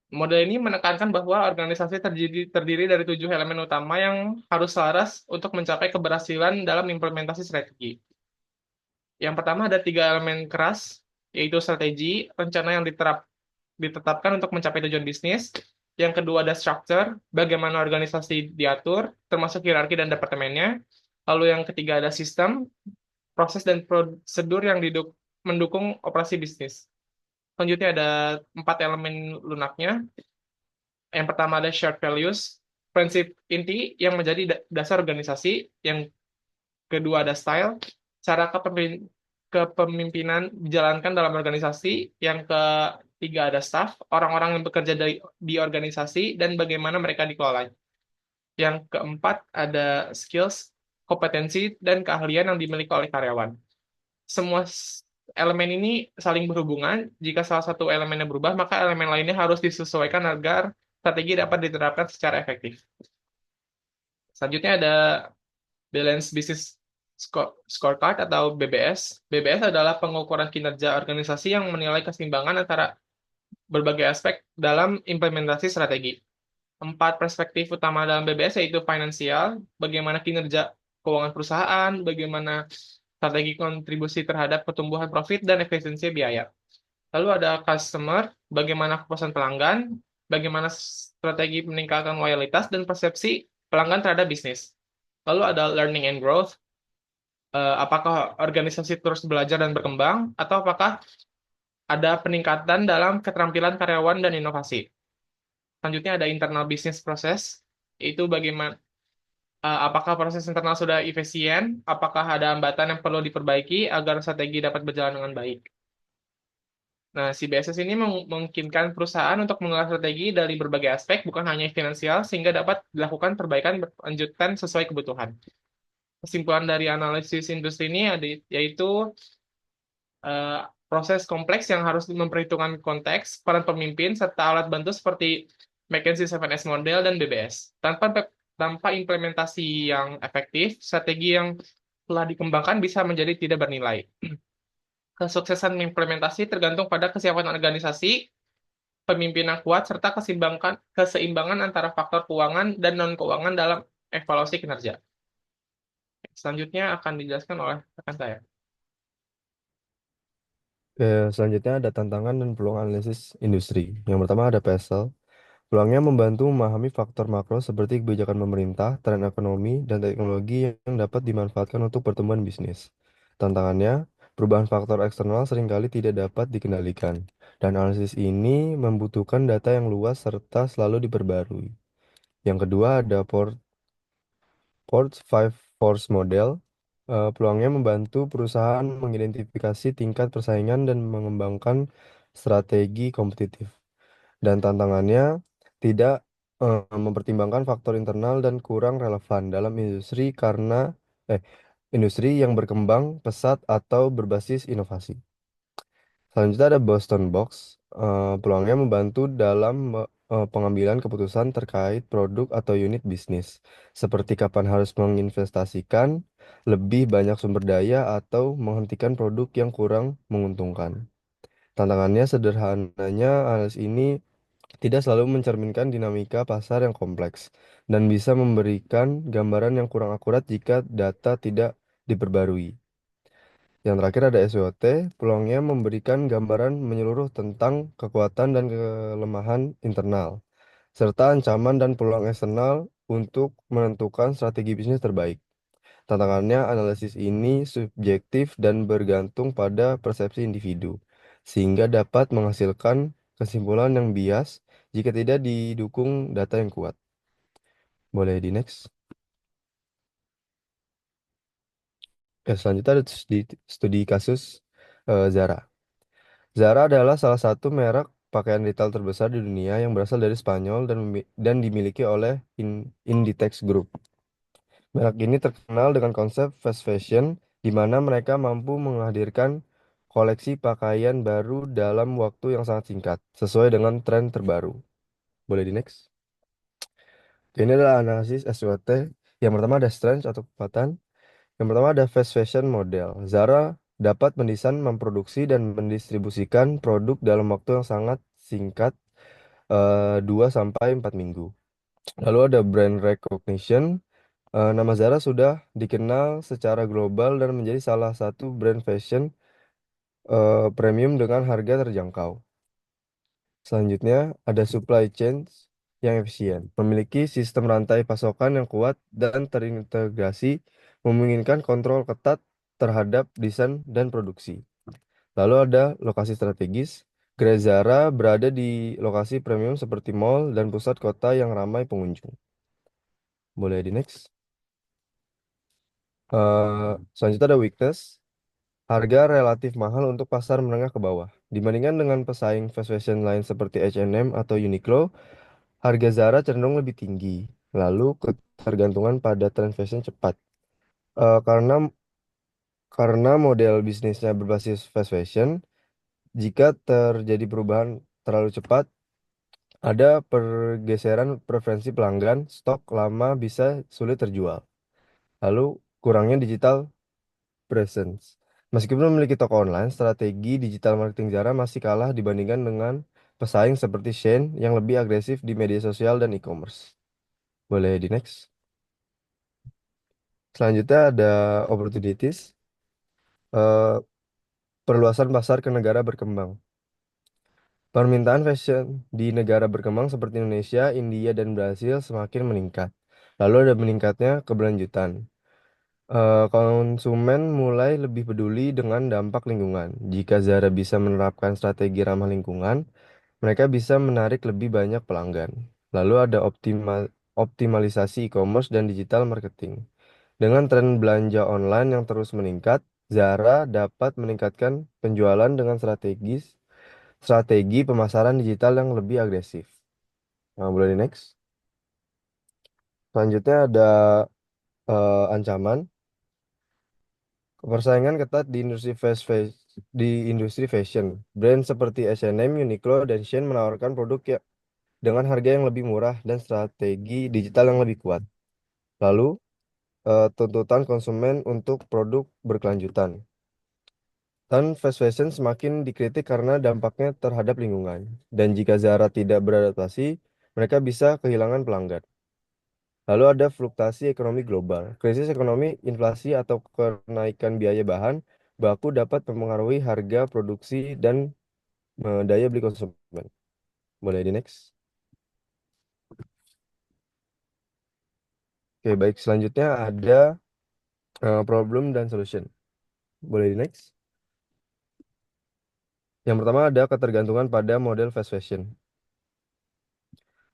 Model ini menekankan bahwa organisasi terdiri dari 7 elemen utama yang harus selaras untuk mencapai keberhasilan dalam implementasi strategi. Yang pertama ada 3 elemen keras, yaitu strategi, rencana yang ditetapkan untuk mencapai tujuan bisnis. Yang kedua ada structure, bagaimana organisasi diatur, termasuk hierarki dan departemennya. Lalu yang ketiga ada sistem, proses dan prosedur yang mendukung operasi bisnis. Selanjutnya ada 4 elemen lunaknya. Yang pertama ada shared values, prinsip inti yang menjadi dasar organisasi. Yang kedua ada style, cara kepemimpinan dijalankan dalam organisasi. Yang ketiga ada staff, orang-orang yang bekerja di organisasi dan bagaimana mereka dikelola. Yang keempat ada skills, kompetensi, dan keahlian yang dimiliki oleh karyawan. Semua elemen ini saling berhubungan. Jika salah satu elemennya berubah, maka elemen lainnya harus disesuaikan agar strategi dapat diterapkan secara efektif. Selanjutnya ada Balance Business Scorecard atau BBS. BBS adalah pengukuran kinerja organisasi yang menilai keseimbangan antara berbagai aspek dalam implementasi strategi. 4 perspektif utama dalam BBS yaitu finansial, bagaimana kinerja keuangan perusahaan, bagaimana strategi kontribusi terhadap pertumbuhan profit dan efisiensi biaya. Lalu ada customer, bagaimana kepuasan pelanggan, bagaimana strategi meningkatkan loyalitas dan persepsi pelanggan terhadap bisnis. Lalu ada learning and growth, apakah organisasi terus belajar dan berkembang, atau apakah ada peningkatan dalam keterampilan karyawan dan inovasi. Selanjutnya ada internal business process, yaitu bagaimana apakah proses internal sudah efisien, apakah ada hambatan yang perlu diperbaiki agar strategi dapat berjalan dengan baik. Nah, si BSS ini memungkinkan perusahaan untuk mengelola strategi dari berbagai aspek, bukan hanya finansial, sehingga dapat dilakukan perbaikan berlanjutan sesuai kebutuhan. Kesimpulan dari analisis industri ini yaitu proses kompleks yang harus memperhitungkan konteks, peran pemimpin, serta alat bantu seperti McKinsey 7S model dan BBS. Tanpa implementasi yang efektif, strategi yang telah dikembangkan bisa menjadi tidak bernilai. Kesuksesan implementasi tergantung pada kesiapan organisasi, pemimpin yang kuat, serta keseimbangan antara faktor keuangan dan non-keuangan dalam evaluasi kinerja. Selanjutnya akan dijelaskan oleh rekan saya. Selanjutnya ada tantangan dan peluang analisis industri. Yang pertama ada PESEL. Peluangnya membantu memahami faktor makro seperti kebijakan pemerintah, tren ekonomi, dan teknologi yang dapat dimanfaatkan untuk pertumbuhan bisnis. Tantangannya, perubahan faktor eksternal seringkali tidak dapat dikendalikan, dan analisis ini membutuhkan data yang luas serta selalu diperbarui. Yang kedua ada Port Five Force Model. Peluangnya membantu perusahaan mengidentifikasi tingkat persaingan dan mengembangkan strategi kompetitif. Dan tantangannya tidak mempertimbangkan faktor internal dan kurang relevan dalam eh, industri yang berkembang pesat atau berbasis inovasi. Selanjutnya ada Boston Box. Peluangnya membantu dalam pengambilan keputusan terkait produk atau unit bisnis, seperti kapan harus menginvestasikan lebih banyak sumber daya atau menghentikan produk yang kurang menguntungkan. Tantangannya sederhananya, analis ini tidak selalu mencerminkan dinamika pasar yang kompleks dan bisa memberikan gambaran yang kurang akurat jika data tidak diperbarui. Yang terakhir ada SWOT, peluangnya memberikan gambaran menyeluruh tentang kekuatan dan kelemahan internal, serta ancaman dan peluang eksternal untuk menentukan strategi bisnis terbaik. Tantangannya, analisis ini subjektif dan bergantung pada persepsi individu, sehingga dapat menghasilkan kesimpulan yang bias jika tidak didukung data yang kuat. Boleh di next. Selanjutnya ada studi kasus Zara. Zara adalah salah satu merek pakaian retail terbesar di dunia yang berasal dari Spanyol dan dimiliki oleh Inditex Group. Merek ini terkenal dengan konsep fast fashion, di mana mereka mampu menghadirkan koleksi pakaian baru dalam waktu yang sangat singkat, sesuai dengan tren terbaru. Boleh di next. Ini adalah analisis SWOT. Yang pertama ada strength atau kekuatan. Yang pertama ada fast fashion model. Zara dapat mendesain, memproduksi, dan mendistribusikan produk dalam waktu yang sangat singkat, 2 sampai 4 minggu. Lalu ada brand recognition. Nama Zara sudah dikenal secara global dan menjadi salah satu brand fashion premium dengan harga terjangkau. Selanjutnya ada supply chain yang efisien, memiliki sistem rantai pasokan yang kuat dan terintegrasi, memungkinkan kontrol ketat terhadap desain dan produksi. Lalu ada lokasi strategis. Gerai Zara berada di lokasi premium seperti mall dan pusat kota yang ramai pengunjung. Boleh di next. Selanjutnya ada weakness. Harga relatif mahal untuk pasar menengah ke bawah. Dibandingkan dengan pesaing fast fashion lain seperti H&M atau Uniqlo, harga Zara cenderung lebih tinggi. Lalu ketergantungan pada tren fashion cepat. Eh, karena karena model bisnisnya berbasis fast fashion, jika terjadi perubahan terlalu cepat, ada pergeseran preferensi pelanggan, stok lama bisa sulit terjual. Lalu kurangnya digital presence. Meskipun memiliki toko online, strategi digital marketing Zara masih kalah dibandingkan dengan pesaing seperti Shein yang lebih agresif di media sosial dan e-commerce. Boleh di next. Selanjutnya ada opportunities. Eh, Perluasan pasar ke negara berkembang. Permintaan fashion di negara berkembang seperti Indonesia, India, dan Brasil semakin meningkat. Lalu ada meningkatnya keberlanjutan. Konsumen mulai lebih peduli dengan dampak lingkungan. Jika Zara bisa menerapkan strategi ramah lingkungan, mereka bisa menarik lebih banyak pelanggan. Lalu ada optimalisasi e-commerce dan digital marketing. Dengan tren belanja online yang terus meningkat, Zara dapat meningkatkan penjualan dengan strategi pemasaran digital yang lebih agresif. Nah, boleh di next. Selanjutnya ada ancaman. Persaingan ketat di industri di industri fashion. Brand seperti H&M, Uniqlo, dan Shein menawarkan produk ya dengan harga yang lebih murah dan strategi digital yang lebih kuat. Lalu, tuntutan konsumen untuk produk berkelanjutan. Dan fast fashion semakin dikritik karena dampaknya terhadap lingkungan. Dan jika Zara tidak beradaptasi, mereka bisa kehilangan pelanggan. Lalu ada fluktuasi ekonomi global. Krisis ekonomi, inflasi, atau kenaikan biaya bahan baku dapat mempengaruhi harga produksi dan daya beli konsumen. Boleh di next. Oke, baik. Selanjutnya ada problem dan solution. Boleh di next. Yang pertama ada ketergantungan pada model fast fashion.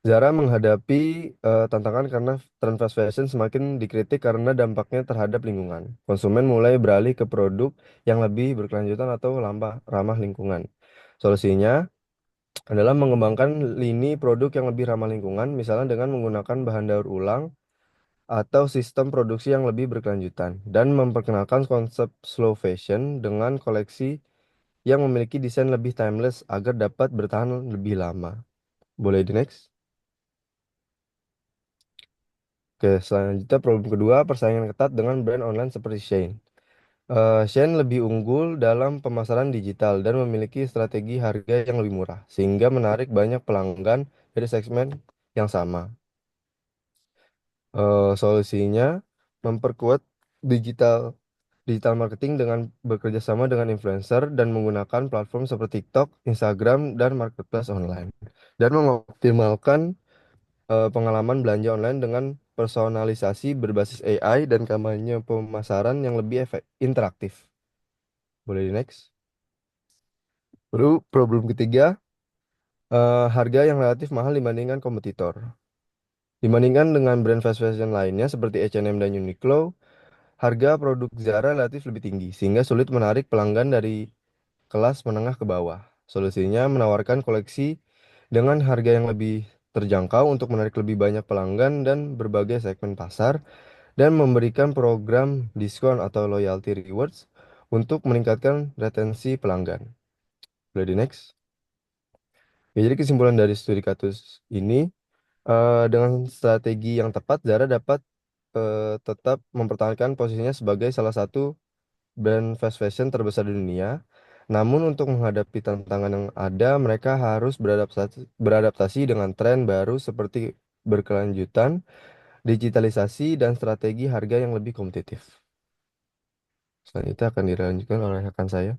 Zara menghadapi tantangan karena tren fast fashion semakin dikritik karena dampaknya terhadap lingkungan. Konsumen mulai beralih ke produk yang lebih berkelanjutan atau ramah lingkungan. Solusinya adalah mengembangkan lini produk yang lebih ramah lingkungan, misalnya dengan menggunakan bahan daur ulang atau sistem produksi yang lebih berkelanjutan, dan memperkenalkan konsep slow fashion dengan koleksi yang memiliki desain lebih timeless agar dapat bertahan lebih lama. Boleh di next? Oke, selanjutnya problem kedua, persaingan ketat dengan brand online seperti Shein. Shein lebih unggul dalam pemasaran digital dan memiliki strategi harga yang lebih murah, sehingga menarik banyak pelanggan dari segmen yang sama. Solusinya memperkuat digital digital marketing dengan bekerja sama dengan influencer dan menggunakan platform seperti TikTok, Instagram, dan marketplace online, dan mengoptimalkan pengalaman belanja online dengan personalisasi berbasis AI dan kampanye pemasaran yang lebih interaktif. Boleh di next. Lalu problem ketiga, harga yang relatif mahal dibandingkan kompetitor. Dibandingkan dengan brand fast fashion lainnya seperti H&M dan Uniqlo, harga produk Zara relatif lebih tinggi sehingga sulit menarik pelanggan dari kelas menengah ke bawah. Solusinya menawarkan koleksi dengan harga yang lebih terjangkau untuk menarik lebih banyak pelanggan dan berbagai segmen pasar, dan memberikan program diskon atau loyalty rewards untuk meningkatkan retensi pelanggan. Boleh di next. Ya, jadi kesimpulan dari studi kasus ini, dengan strategi yang tepat, Zara dapat tetap mempertahankan posisinya sebagai salah satu brand fast fashion terbesar di dunia. Namun untuk menghadapi tantangan yang ada, mereka harus beradaptasi dengan tren baru seperti berkelanjutan, digitalisasi, dan strategi harga yang lebih kompetitif. Selanjutnya akan dilanjutkan oleh rekan saya.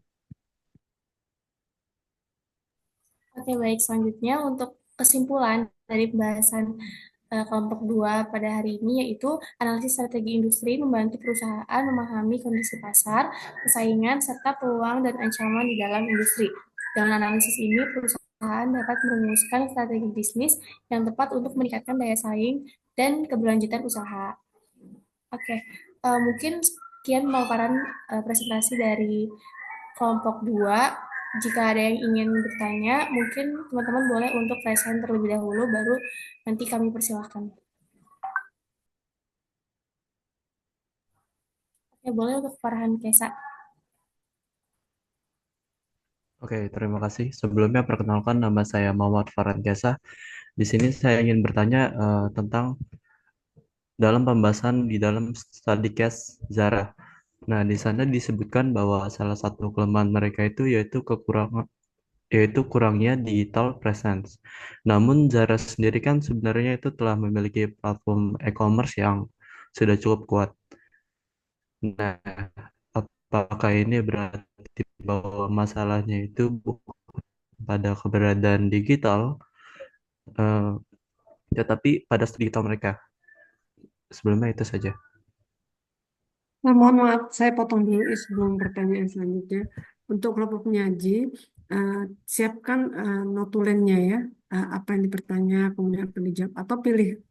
Oke, baik. Selanjutnya untuk kesimpulan dari pembahasan kelompok 2 pada hari ini, yaitu analisis strategi industri membantu perusahaan memahami kondisi pasar, persaingan, serta peluang dan ancaman di dalam industri. Dengan analisis ini, perusahaan dapat merumuskan strategi bisnis yang tepat untuk meningkatkan daya saing dan keberlanjutan usaha. Oke, mungkin sekian pemaparan presentasi dari kelompok 2. Jika ada yang ingin bertanya, mungkin teman-teman boleh untuk raise hand terlebih dahulu, baru nanti kami persilahkan. Oke, boleh untuk Farhan Kesa. Oke, terima kasih. Sebelumnya perkenalkan nama saya Muhammad Farhan Gesa. Di sini saya ingin bertanya tentang dalam pembahasan di dalam study case Zara. Nah, di sana disebutkan bahwa salah satu kelemahan mereka itu yaitu kurangnya digital presence. Namun Zara sendiri kan sebenarnya itu telah memiliki platform e-commerce yang sudah cukup kuat. Nah, apakah ini berarti bahwa masalahnya itu bukan pada keberadaan digital, eh, tetapi pada digital mereka? Sebelumnya itu saja. Nah, mohon maaf, saya potong dulu sebelum pertanyaan selanjutnya. Untuk kelompok penyaji, eh, siapkan notulennya ya, apa yang dipertanya, kemudian apa yang dijawab, atau pilih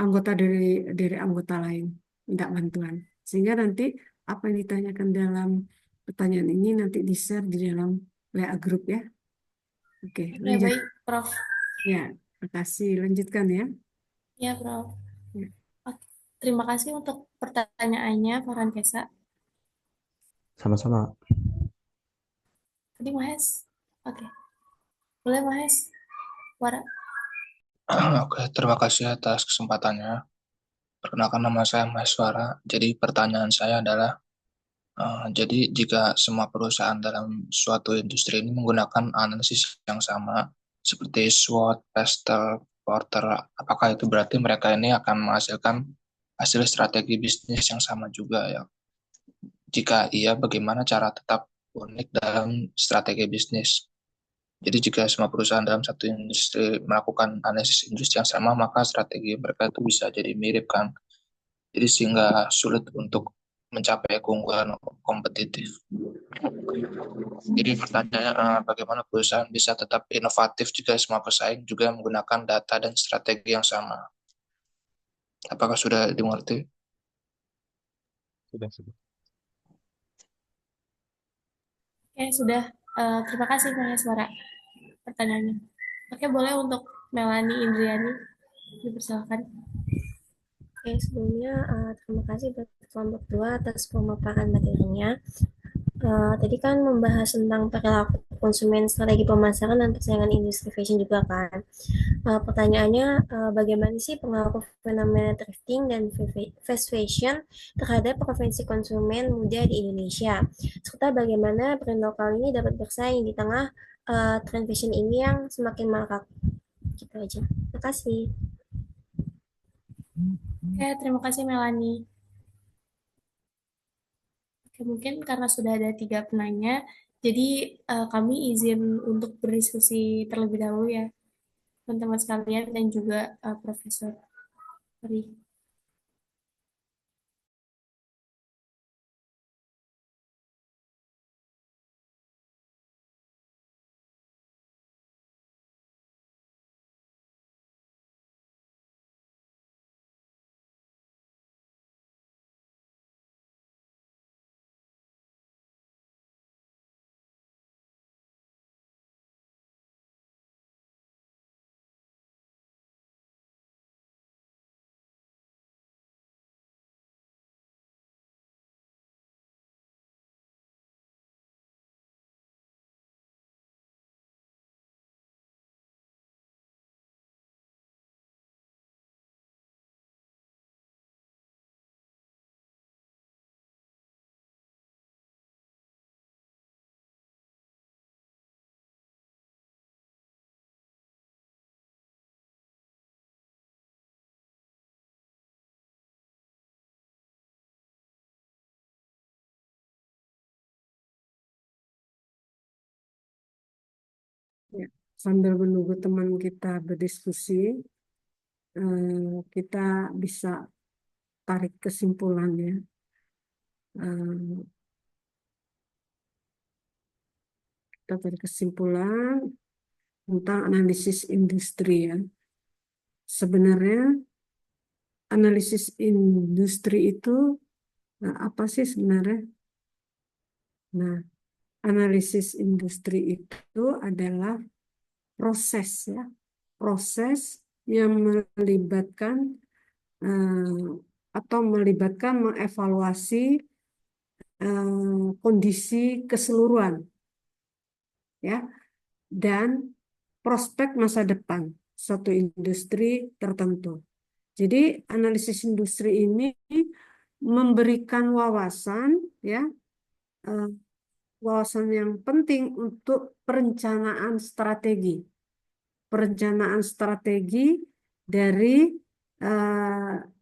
anggota dari anggota lain, minta bantuan. Sehingga nanti apa yang ditanyakan dalam pertanyaan ini nanti di-share di dalam WA group ya. Oke, Oke, lanjut. baik, Prof. Ya, terima kasih. Lanjutkan ya. Ya, Prof. Ya. Oke, terima kasih untuk pertanyaannya, Farhan Kesa. Sama-sama. Tadi Mahes. Oke. Boleh Mahes. Wara. Oke, terima kasih atas kesempatannya. Perkenalkan nama saya Maheswara. Jadi pertanyaan saya adalah, jadi jika semua perusahaan dalam suatu industri ini menggunakan analisis yang sama, seperti SWOT, PESTEL, Porter, apakah itu berarti mereka ini akan menghasilkan hasil strategi bisnis yang sama juga ya? Jika iya, bagaimana cara tetap unik dalam strategi bisnis? Jadi jika semua perusahaan dalam satu industri melakukan analisis industri yang sama, maka strategi mereka itu bisa jadi mirip kan. Jadi sehingga sulit untuk mencapai keunggulan kompetitif. Jadi pertanyaannya, bagaimana perusahaan bisa tetap inovatif jika semua pesaing juga menggunakan data dan strategi yang sama? Apakah sudah dimengerti? Sudah. Oke, sudah. Terima kasih Mahes Wara pertanyaannya. Oke, boleh untuk Melanie Indriani dipersilakan. Oke, sebelumnya terima kasih buat kelompok 2 atas pemaparan materinya. Tadi kan membahas tentang perilaku konsumen, strategi pemasaran, dan persaingan industri fashion juga kan. Pertanyaannya, bagaimana sih pengaruh fenomena thrifting dan fast fashion terhadap preferensi konsumen muda di Indonesia? Serta bagaimana brand lokal ini dapat bersaing di tengah tren fashion ini yang semakin marak? Gitu aja. Terima kasih. Oke, terima kasih Melanie. Oke, mungkin karena sudah ada 3 penanya, jadi kami izin untuk berdiskusi terlebih dahulu ya, teman-teman sekalian dan juga Profesor Ri. Ya, sambil menunggu teman kita berdiskusi, kita bisa tarik kesimpulannya. Kita tarik kesimpulan tentang analisis industri ya. Sebenarnya analisis industri itu apa sih sebenarnya? Nah, analisis industri itu adalah proses ya, proses yang melibatkan atau melibatkan mengevaluasi kondisi keseluruhan ya dan prospek masa depan suatu industri tertentu. Jadi analisis industri ini memberikan wawasan ya wawasan yang penting untuk perencanaan strategi dari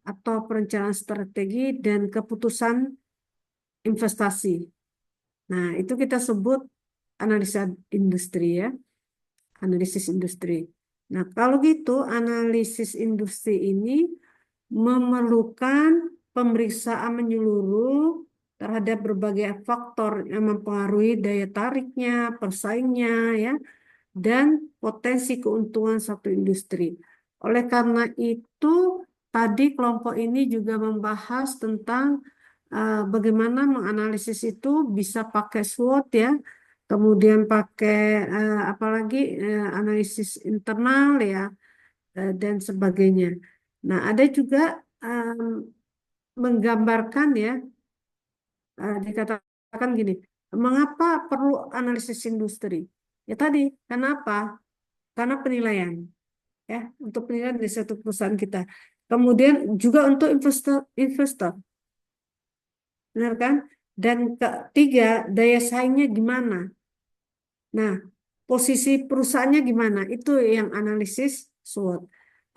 atau perencanaan strategi dan keputusan investasi. Nah, itu kita sebut analisa industri ya, analisis industri. Nah, kalau gitu analisis industri ini memerlukan pemeriksaan menyeluruh terhadap berbagai faktor yang mempengaruhi daya tariknya, persaingnya, ya, dan potensi keuntungan satu industri. Oleh karena itu, tadi kelompok ini juga membahas tentang bagaimana menganalisis itu bisa pakai SWOT ya, kemudian pakai apalagi analisis internal ya, dan sebagainya. Nah, ada juga menggambarkan ya, dikatakan gini, Mengapa perlu analisis industri? Ya tadi, kenapa? Karena penilaian, ya, untuk penilaian di satu perusahaan kita. Kemudian juga untuk investor, benar kan? Dan ketiga, daya saingnya gimana? Nah, posisi perusahaannya gimana? Itu yang analisis SWOT.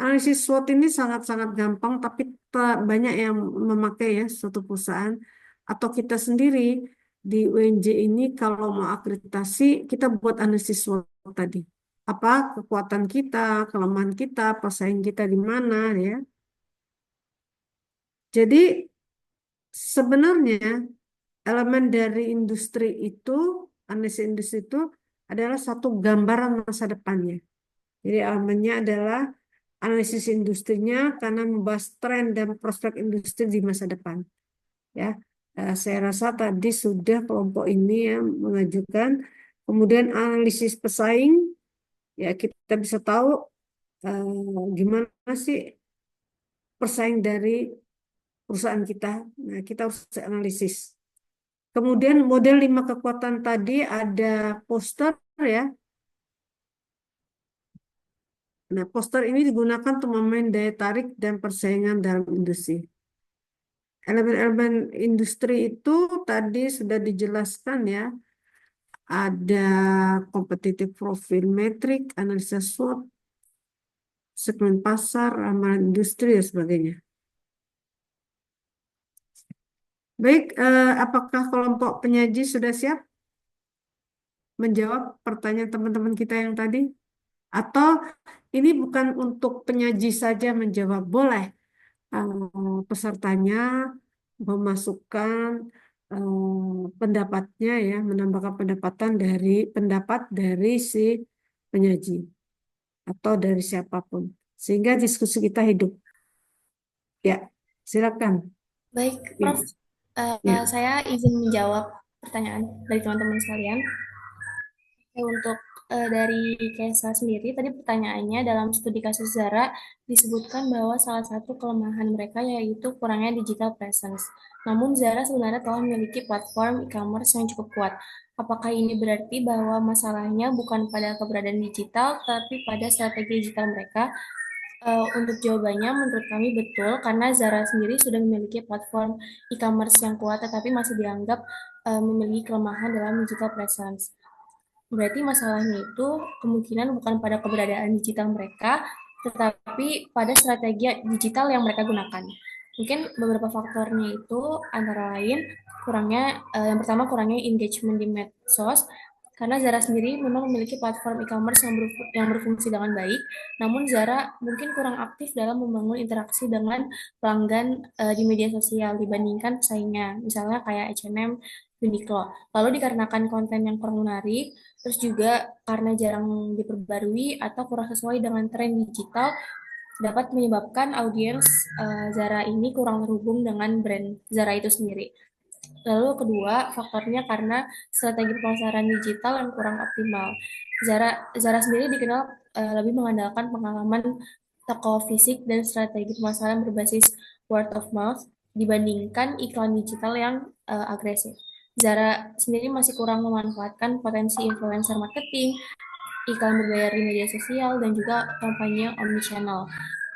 Analisis SWOT ini sangat-sangat gampang, tapi banyak yang memakai ya suatu perusahaan atau kita sendiri di UNJ ini kalau mau akreditasi kita buat analisis SWOT tadi. Apa kekuatan kita, kelemahan kita, pesaing kita di mana ya. Jadi sebenarnya elemen dari industri itu, analisis industri itu adalah satu gambaran masa depannya. Jadi elemennya adalah analisis industrinya karena membahas tren dan prospek industri di masa depan. Ya, saya rasa tadi sudah kelompok ini yang mengajukan. Kemudian analisis pesaing, ya kita bisa tahu gimana sih pesaing dari perusahaan kita. Nah, kita harus analisis. Kemudian model 5 kekuatan tadi ada poster ya. Nah, poster ini digunakan untuk memain daya tarik dan persaingan dalam industri. Elemen-elemen industri itu tadi sudah dijelaskan ya. Ada competitive profile metric, analisa SWOT, segmen pasar, ramalan industri dan sebagainya. Baik, apakah kelompok penyaji sudah siap menjawab pertanyaan teman-teman kita yang tadi? Atau ini bukan untuk penyaji saja menjawab, boleh pesertanya memasukkan pendapatnya ya, menambahkan pendapat dari si penyaji atau dari siapapun sehingga diskusi kita hidup. Ya, silakan. Baik, Ya, Prof. ya. Saya izin menjawab pertanyaan dari teman-teman sekalian. Untuk dari Kesa sendiri, tadi pertanyaannya dalam studi kasus Zara disebutkan bahwa salah satu kelemahan mereka yaitu kurangnya digital presence. Namun Zara sebenarnya telah memiliki platform e-commerce yang cukup kuat. Apakah ini berarti bahwa masalahnya bukan pada keberadaan digital, tapi pada strategi digital mereka? Untuk jawabannya, menurut kami betul, karena Zara sendiri sudah memiliki platform e-commerce yang kuat, tetapi masih dianggap memiliki kelemahan dalam digital presence. Berarti masalahnya itu kemungkinan bukan pada keberadaan digital mereka, tetapi pada strategi digital yang mereka gunakan. Mungkin beberapa faktornya itu antara lain yang pertama kurangnya engagement di medsos, karena Zara sendiri memang memiliki platform e-commerce yang berfungsi dengan baik, namun Zara mungkin kurang aktif dalam membangun interaksi dengan pelanggan di media sosial dibandingkan pesaingnya, misalnya kayak H&M, Uniqlo. Lalu dikarenakan konten yang kurang menarik, terus juga karena jarang diperbarui atau kurang sesuai dengan tren digital, dapat menyebabkan audiens Zara ini kurang terhubung dengan brand Zara itu sendiri. Lalu kedua, faktornya karena strategi pemasaran digital yang kurang optimal. Zara sendiri dikenal lebih mengandalkan pengalaman toko fisik dan strategi pemasaran berbasis word of mouth dibandingkan iklan digital yang agresif. Zara sendiri masih kurang memanfaatkan potensi influencer marketing, iklan berbayar di media sosial, dan juga kampanye omnichannel.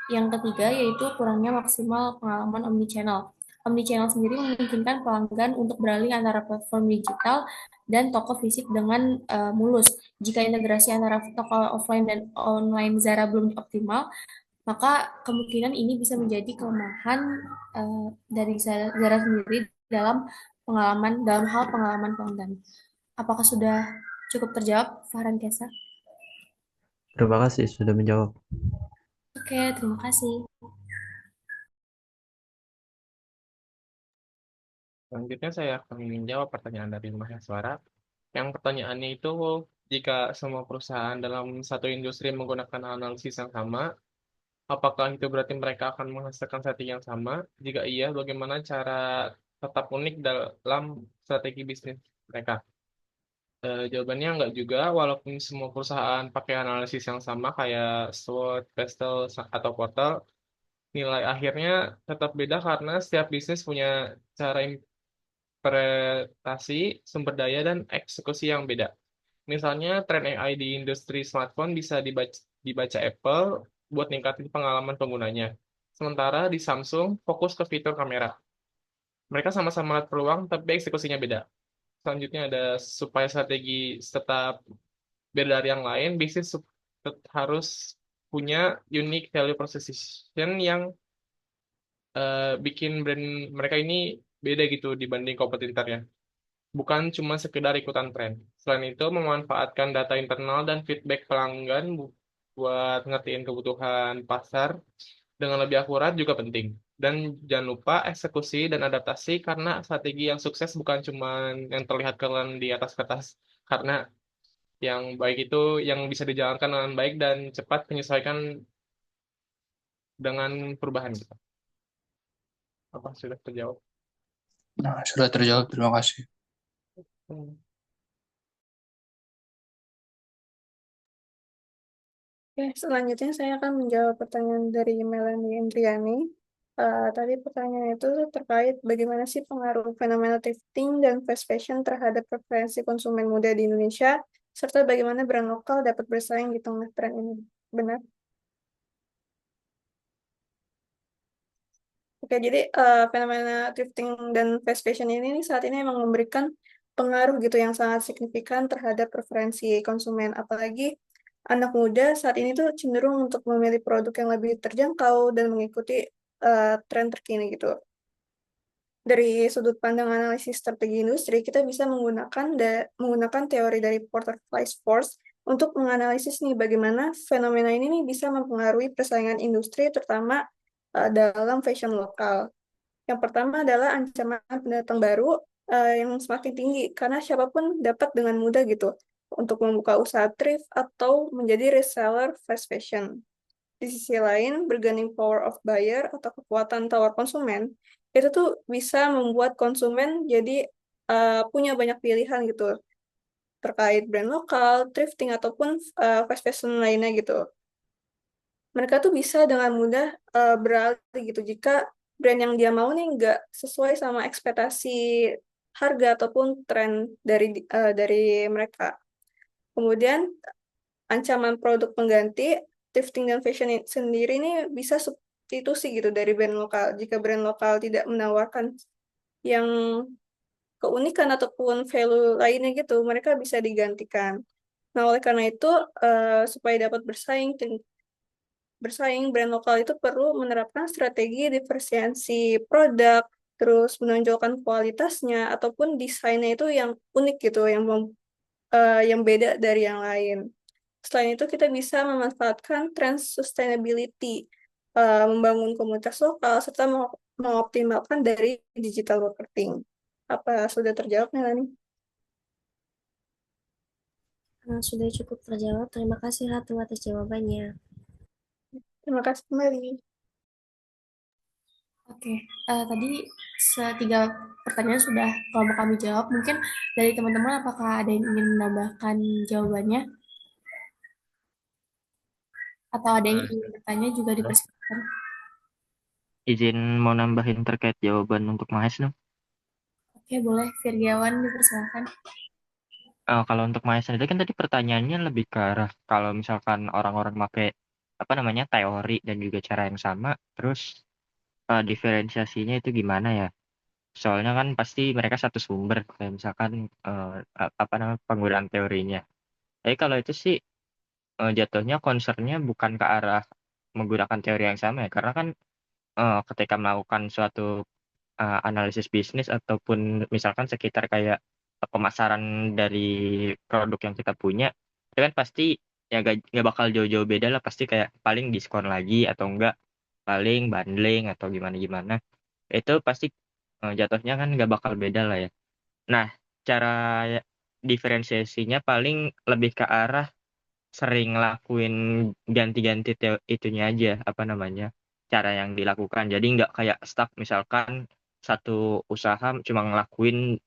Yang ketiga yaitu kurangnya maksimal pengalaman omnichannel. Omnichannel sendiri memungkinkan pelanggan untuk beralih antara platform digital dan toko fisik dengan mulus. Jika integrasi antara toko offline dan online Zara belum optimal, maka kemungkinan ini bisa menjadi kelemahan dari Zara sendiri dalam hal pengalaman pelanggan. Apakah sudah cukup terjawab, Farhan Kesa? Terima kasih sudah menjawab. Oke, terima kasih. Selanjutnya saya akan menjawab pertanyaan dari mahasiswa. Yang pertanyaannya itu, jika semua perusahaan dalam satu industri menggunakan analisis yang sama, apakah itu berarti mereka akan menghasilkan strategi yang sama? Jika iya, bagaimana cara tetap unik dalam strategi bisnis mereka? Jawabannya enggak juga, walaupun semua perusahaan pakai analisis yang sama kayak SWOT, PESTEL, atau Portal, nilai akhirnya tetap beda karena setiap bisnis punya cara interpretasi sumber daya dan eksekusi yang beda. Misalnya, tren AI di industri smartphone bisa dibaca Apple buat ningkatin pengalaman penggunanya. Sementara di Samsung fokus ke fitur kamera. Mereka sama-sama lihat peluang, tapi eksekusinya beda. Selanjutnya ada supaya strategi tetap beda dari yang lain, bisnis harus punya unique value proposition yang bikin brand mereka ini beda gitu dibanding kompetitornya. Bukan cuma sekedar ikutan tren. Selain itu, memanfaatkan data internal dan feedback pelanggan buat ngertiin kebutuhan pasar dengan lebih akurat juga penting. Dan jangan lupa eksekusi dan adaptasi karena strategi yang sukses bukan cuma yang terlihat keren di atas kertas. Karena yang baik itu yang bisa dijalankan dengan baik dan cepat menyesuaikan dengan perubahan gitu. Apa sudah terjawab? Nah, sudah terjawab. Terima kasih. Hmm. Oke, selanjutnya saya akan menjawab pertanyaan dari Melanie Indriani. Tadi pertanyaan itu terkait bagaimana sih pengaruh fenomena thrifting dan fast fashion terhadap preferensi konsumen muda di Indonesia, serta bagaimana brand lokal dapat bersaing di tengah tren ini. Benar? Oke, jadi fenomena thrifting dan fast fashion ini nih saat ini emang memberikan pengaruh gitu yang sangat signifikan terhadap preferensi konsumen. Apalagi anak muda saat ini tuh cenderung untuk memilih produk yang lebih terjangkau dan mengikuti tren terkini gitu. Dari sudut pandang analisis strategi industri, kita bisa menggunakan teori dari Porter Price Force untuk menganalisis nih bagaimana fenomena ini nih bisa mempengaruhi persaingan industri terutama dalam fashion lokal. Yang pertama adalah ancaman pendatang baru yang semakin tinggi karena siapapun dapat dengan mudah gitu untuk membuka usaha thrift atau menjadi reseller fast fashion. Di sisi lain, bargaining power of buyer atau kekuatan tawar konsumen itu tuh bisa membuat konsumen jadi punya banyak pilihan gitu terkait brand lokal, thrifting ataupun fast fashion lainnya gitu. Mereka tuh bisa dengan mudah beralih gitu jika brand yang dia mau nih nggak sesuai sama ekspektasi harga ataupun tren dari mereka. Kemudian ancaman produk pengganti, thrifting dan fashion sendiri ini bisa substitusi gitu dari brand lokal. Jika brand lokal tidak menawarkan yang keunikan ataupun value lainnya gitu, mereka bisa digantikan. Nah, oleh karena itu, supaya dapat bersaing, brand lokal itu perlu menerapkan strategi diferensiasi produk, terus menonjolkan kualitasnya, ataupun desainnya itu yang unik gitu, yang beda dari yang lain. Selain itu, kita bisa memanfaatkan tren sustainability, membangun komunitas lokal, serta mengoptimalkan dari digital marketing. Apa sudah terjawab, Melanie? Sudah cukup terjawab. Terima kasih Ratu atas jawabannya. Terima kasih kembali. Oke, tadi tiga pertanyaan sudah kelompok kami jawab. Mungkin dari teman-teman apakah ada yang ingin menambahkan jawabannya? Atau ada yang ingin bertanya juga dipersilakan. Izin mau nambahin terkait jawaban untuk Mahes dong. Oke, boleh. Virgiawan dipersilakan. Kalau untuk Mahes sendiri kan tadi pertanyaannya lebih ke arah kalau misalkan orang-orang pakai apa namanya teori dan juga cara yang sama, terus diferensiasinya itu gimana ya? Soalnya kan pasti mereka satu sumber, kayak misalkan apa namanya penggunaan teorinya. Tapi kalau itu sih jatuhnya concernnya bukan ke arah menggunakan teori yang sama ya, karena kan ketika melakukan suatu analisis bisnis ataupun misalkan sekitar kayak pemasaran dari produk yang kita punya, itu kan pasti ya gak bakal jauh-jauh beda lah, pasti kayak paling diskon lagi atau enggak paling bundling atau gimana-gimana. Itu pasti jatuhnya kan gak bakal beda lah ya. Nah, cara diferensiasinya paling lebih ke arah sering lakuin ganti-ganti itunya aja apa namanya cara yang dilakukan, jadi nggak kayak stuck misalkan satu usaha cuma ngelakuin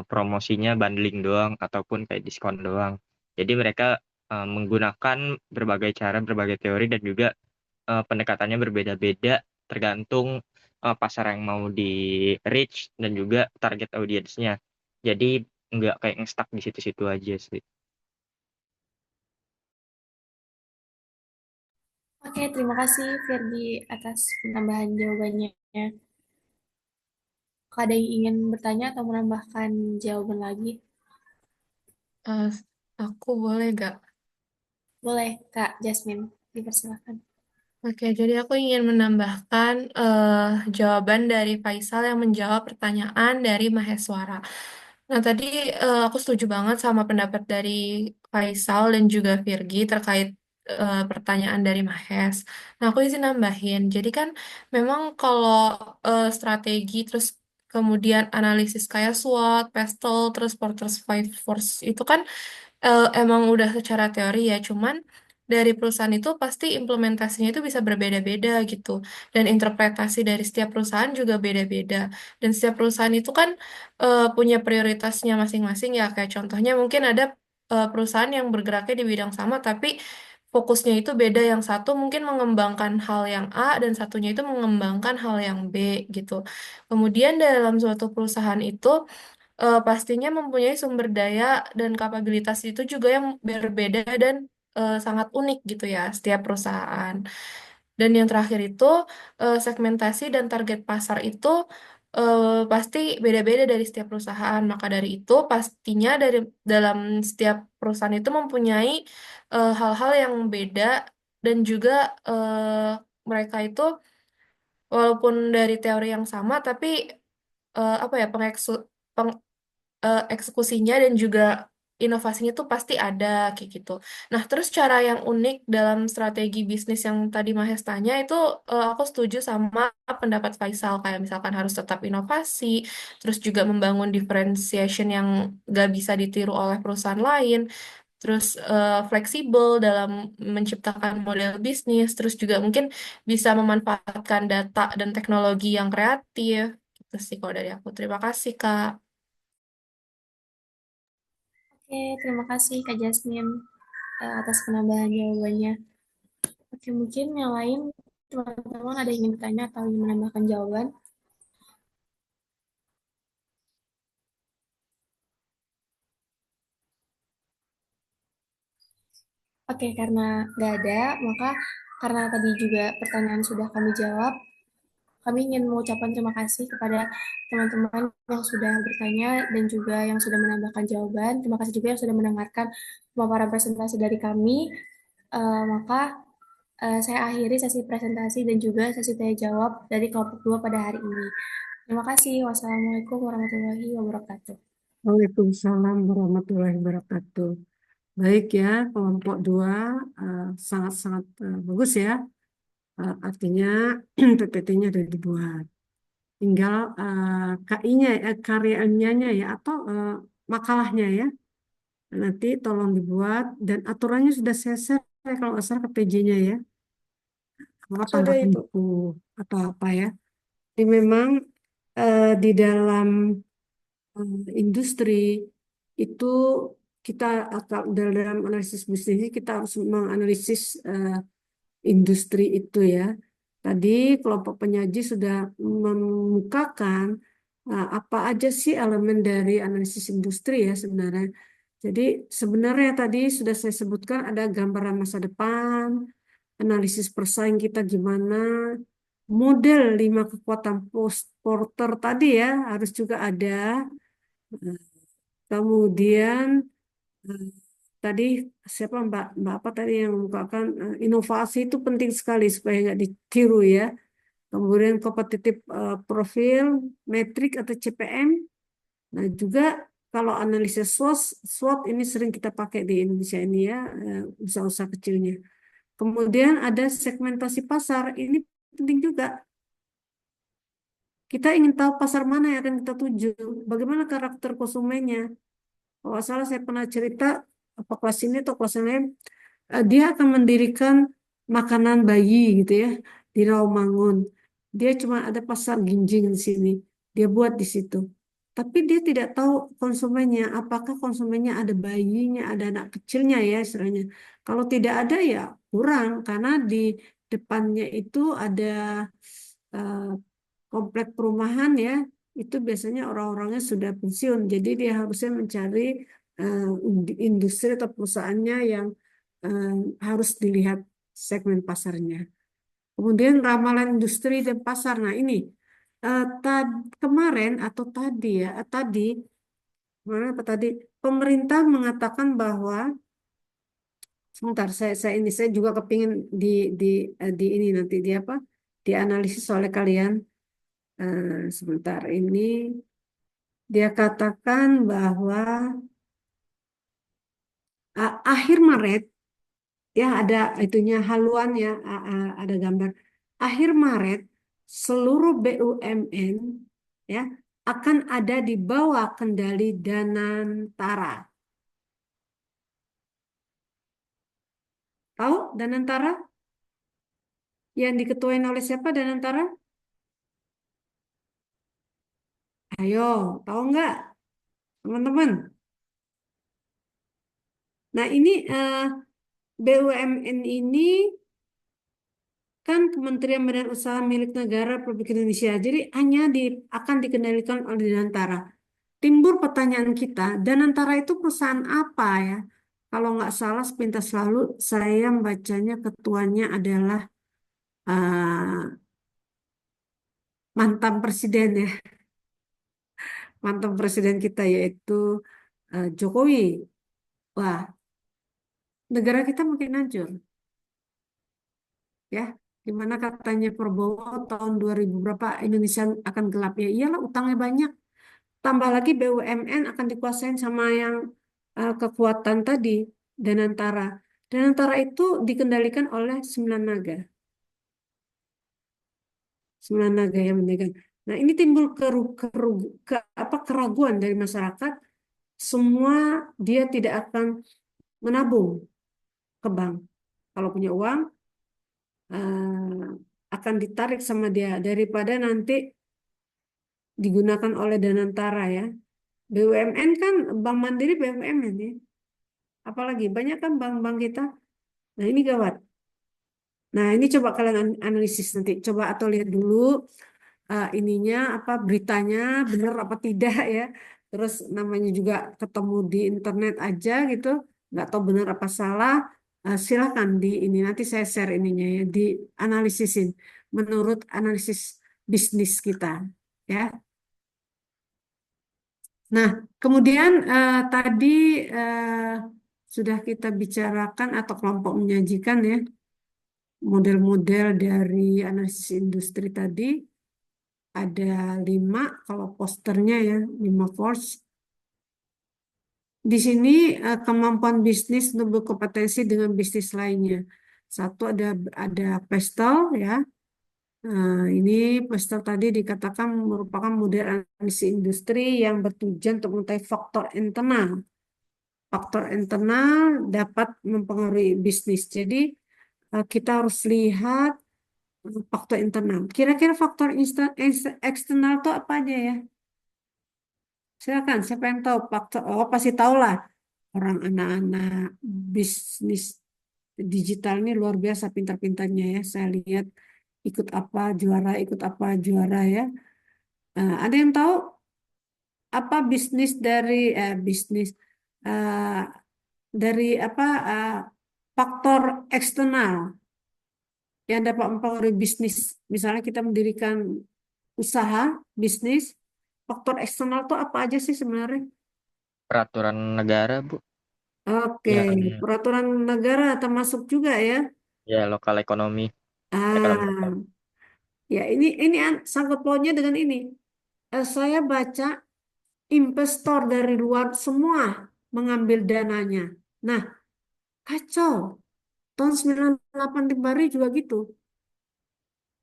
promosinya bundling doang ataupun kayak diskon doang. Jadi mereka menggunakan berbagai cara, berbagai teori dan juga pendekatannya berbeda-beda tergantung pasar yang mau di reach dan juga target audiensnya. Jadi nggak kayak nge-stuck di situ-situ aja sih. Oke, terima kasih Ferdi atas penambahan jawabannya. Ada yang ingin bertanya atau menambahkan jawaban lagi? Eh, aku boleh gak? Boleh, Kak Jasmine, dipersilakan. Oke, jadi aku ingin menambahkan jawaban dari Faisal yang menjawab pertanyaan dari Maheswara. Nah, tadi aku setuju banget sama pendapat dari Faisal dan juga Virgi terkait pertanyaan dari Mahes. Nah, aku izin nambahin. Jadi kan memang kalau strategi terus kemudian analisis kayak SWOT, PESTEL, terus Porter's Five Force itu kan emang udah secara teori ya, cuman dari perusahaan itu pasti implementasinya itu bisa berbeda-beda gitu. Dan interpretasi dari setiap perusahaan juga beda-beda. Dan setiap perusahaan itu kan punya prioritasnya masing-masing ya. Kayak contohnya mungkin ada perusahaan yang bergeraknya di bidang sama, tapi fokusnya itu beda. Yang satu mungkin mengembangkan hal yang A, dan satunya itu mengembangkan hal yang B gitu. Kemudian dalam suatu perusahaan itu pastinya mempunyai sumber daya dan kapabilitas itu juga yang berbeda dan sangat unik gitu ya setiap perusahaan. Dan yang terakhir itu segmentasi dan target pasar itu pasti beda-beda dari setiap perusahaan. Maka dari itu pastinya dari dalam setiap perusahaan itu mempunyai hal-hal yang beda, dan juga mereka itu walaupun dari teori yang sama tapi apa ya eksekusinya dan juga inovasinya tuh pasti ada kayak gitu. Nah, terus cara yang unik dalam strategi bisnis yang tadi Mahes tanya itu aku setuju sama pendapat Faisal, kayak misalkan harus tetap inovasi, terus juga membangun differentiation yang gak bisa ditiru oleh perusahaan lain, terus fleksibel dalam menciptakan model bisnis, terus juga mungkin bisa memanfaatkan data dan teknologi yang kreatif. Itu sih kalau dari aku. Terima kasih, Kak. Oke, terima kasih Kak Jasmine atas penambahan jawabannya. Oke, mungkin yang lain teman-teman ada yang ingin bertanya atau ingin menambahkan jawaban? Oke, karena nggak ada, maka karena tadi juga pertanyaan sudah kami jawab, kami ingin mengucapkan terima kasih kepada teman-teman yang sudah bertanya dan juga yang sudah menambahkan jawaban. Terima kasih juga yang sudah mendengarkan pemaparan presentasi dari kami. Maka saya akhiri sesi presentasi dan juga sesi tanya jawab dari kelompok 2 pada hari ini. Terima kasih. Wassalamualaikum warahmatullahi wabarakatuh. Waalaikumsalam warahmatullahi wabarakatuh. Baik ya, kelompok 2 sangat-sangat bagus ya. Artinya PPT-nya sudah dibuat. Tinggal KI-nya, karyanya ya, atau makalahnya ya. Nanti tolong dibuat, dan aturannya sudah saya share kalau nggak salah ke PJ-nya ya. Apa Sudah, tanggapan Ibu. buku atau apa ya. Jadi memang di dalam industri itu kita atau dalam analisis bisnis ini kita harus menganalisis industri itu ya. Tadi kelompok penyaji sudah memukakan apa aja sih elemen dari analisis industri ya sebenarnya. Jadi sebenarnya tadi sudah saya sebutkan ada gambaran masa depan, analisis persaing kita gimana, model 5 kekuatan Porter tadi ya harus juga ada. Kemudian eh, tadi siapa Mbak apa tadi yang mengungkapkan inovasi itu penting sekali supaya nggak ditiru ya. Kemudian kompetitif profil, metrik atau CPM. Nah juga kalau analisis SWOT ini sering kita pakai di Indonesia ini ya, usaha-usaha kecilnya. Kemudian ada segmentasi pasar, ini penting juga. Kita ingin tahu pasar mana yang akan kita tuju, bagaimana karakter konsumennya. Kalau nggak salah saya pernah cerita apa kelas ini atau kelas yang lain, dia akan mendirikan makanan bayi gitu ya di Rawamangun. Dia cuma ada pasar Ginjing di sini. Dia buat di situ. Tapi dia tidak tahu konsumennya. Apakah konsumennya ada bayinya, ada anak kecilnya ya istilahnya. Kalau tidak ada ya kurang karena di depannya itu ada komplek perumahan ya, itu biasanya orang-orangnya sudah pensiun. Jadi dia harusnya mencari industri atau perusahaannya yang eh, harus dilihat segmen pasarnya. Kemudian ramalan industri dan pasar. Nah ini kemarin atau tadi ya, kemarin apa tadi, pemerintah mengatakan bahwa sebentar, saya juga kepingin di di di ini nanti di apa? Dianalisis oleh kalian. Sebentar ini dia katakan bahwa akhir Maret ya ada itunya haluan ya, ada gambar. Akhir Maret seluruh BUMN ya akan ada di bawah kendali Danantara. Tahu Danantara? Yang diketuain oleh siapa Danantara? Ayo, tahu nggak teman-teman? Nah ini BUMN ini kan Kementerian Badan Usaha milik negara Republik Indonesia. Jadi hanya akan dikendalikan oleh Danantara. Timbul pertanyaan kita, Danantara itu perusahaan apa ya? Kalau nggak salah sepintas lalu saya membacanya ketuanya adalah mantan presiden ya, mantan presiden kita yaitu Jokowi. Wah, negara kita makin hancur ya. Gimana katanya Prabowo tahun 2000 berapa Indonesia akan gelap ya? Iyalah utangnya banyak. Tambah lagi BUMN akan dikuasain sama yang kekuatan tadi, Danantara. Danantara itu dikendalikan oleh Sembilan Naga. Sembilan Naga yang memegang. Nah, ini timbul keraguan dari masyarakat. Semua dia tidak akan menabung ke bank. Kalau punya uang, akan ditarik sama dia daripada nanti digunakan oleh Danantara ya. BUMN kan Bank Mandiri BUMN ya. Apalagi banyak kan bank-bank kita. Nah ini gawat. Nah ini coba kalian analisis nanti. Coba atau lihat dulu ininya apa beritanya benar apa tidak ya. Terus namanya juga ketemu di internet aja gitu. Nggak tahu benar apa salah. Silakan di ini nanti saya share ininya ya. Di analisin menurut analisis bisnis kita ya. Nah, kemudian tadi sudah kita bicarakan atau kelompok menyajikan ya model-model dari analisis industri tadi ada 5 kalau posternya ya 5 course. Di sini kemampuan bisnis untuk berkompetensi dengan bisnis lainnya. Satu ada PESTEL ya. Ini PESTEL tadi dikatakan merupakan model analisis industri yang bertujuan untuk mengetahui faktor internal. Faktor internal dapat mempengaruhi bisnis. Jadi kita harus lihat faktor internal. Kira-kira faktor eksternal itu apa aja ya? Silakan, siapa yang tahu faktor? Oh, pasti tahu lah. Orang anak-anak bisnis digital ini luar biasa pintar-pintarnya ya. Saya lihat ikut apa juara ya. Ada yang tahu apa bisnis eh, dari apa faktor eksternal yang dapat mempengaruhi bisnis. Misalnya kita mendirikan usaha bisnis, faktor eksternal itu apa aja sih sebenarnya? Peraturan negara, Bu. Oke, Yang peraturan negara termasuk juga ya. ya lokal ekonomi lokal. Ah, ya ini sangkut pautnya dengan ini. Saya baca investor dari luar semua mengambil dananya. Nah, kacau. Tahun 98 di Bali juga gitu.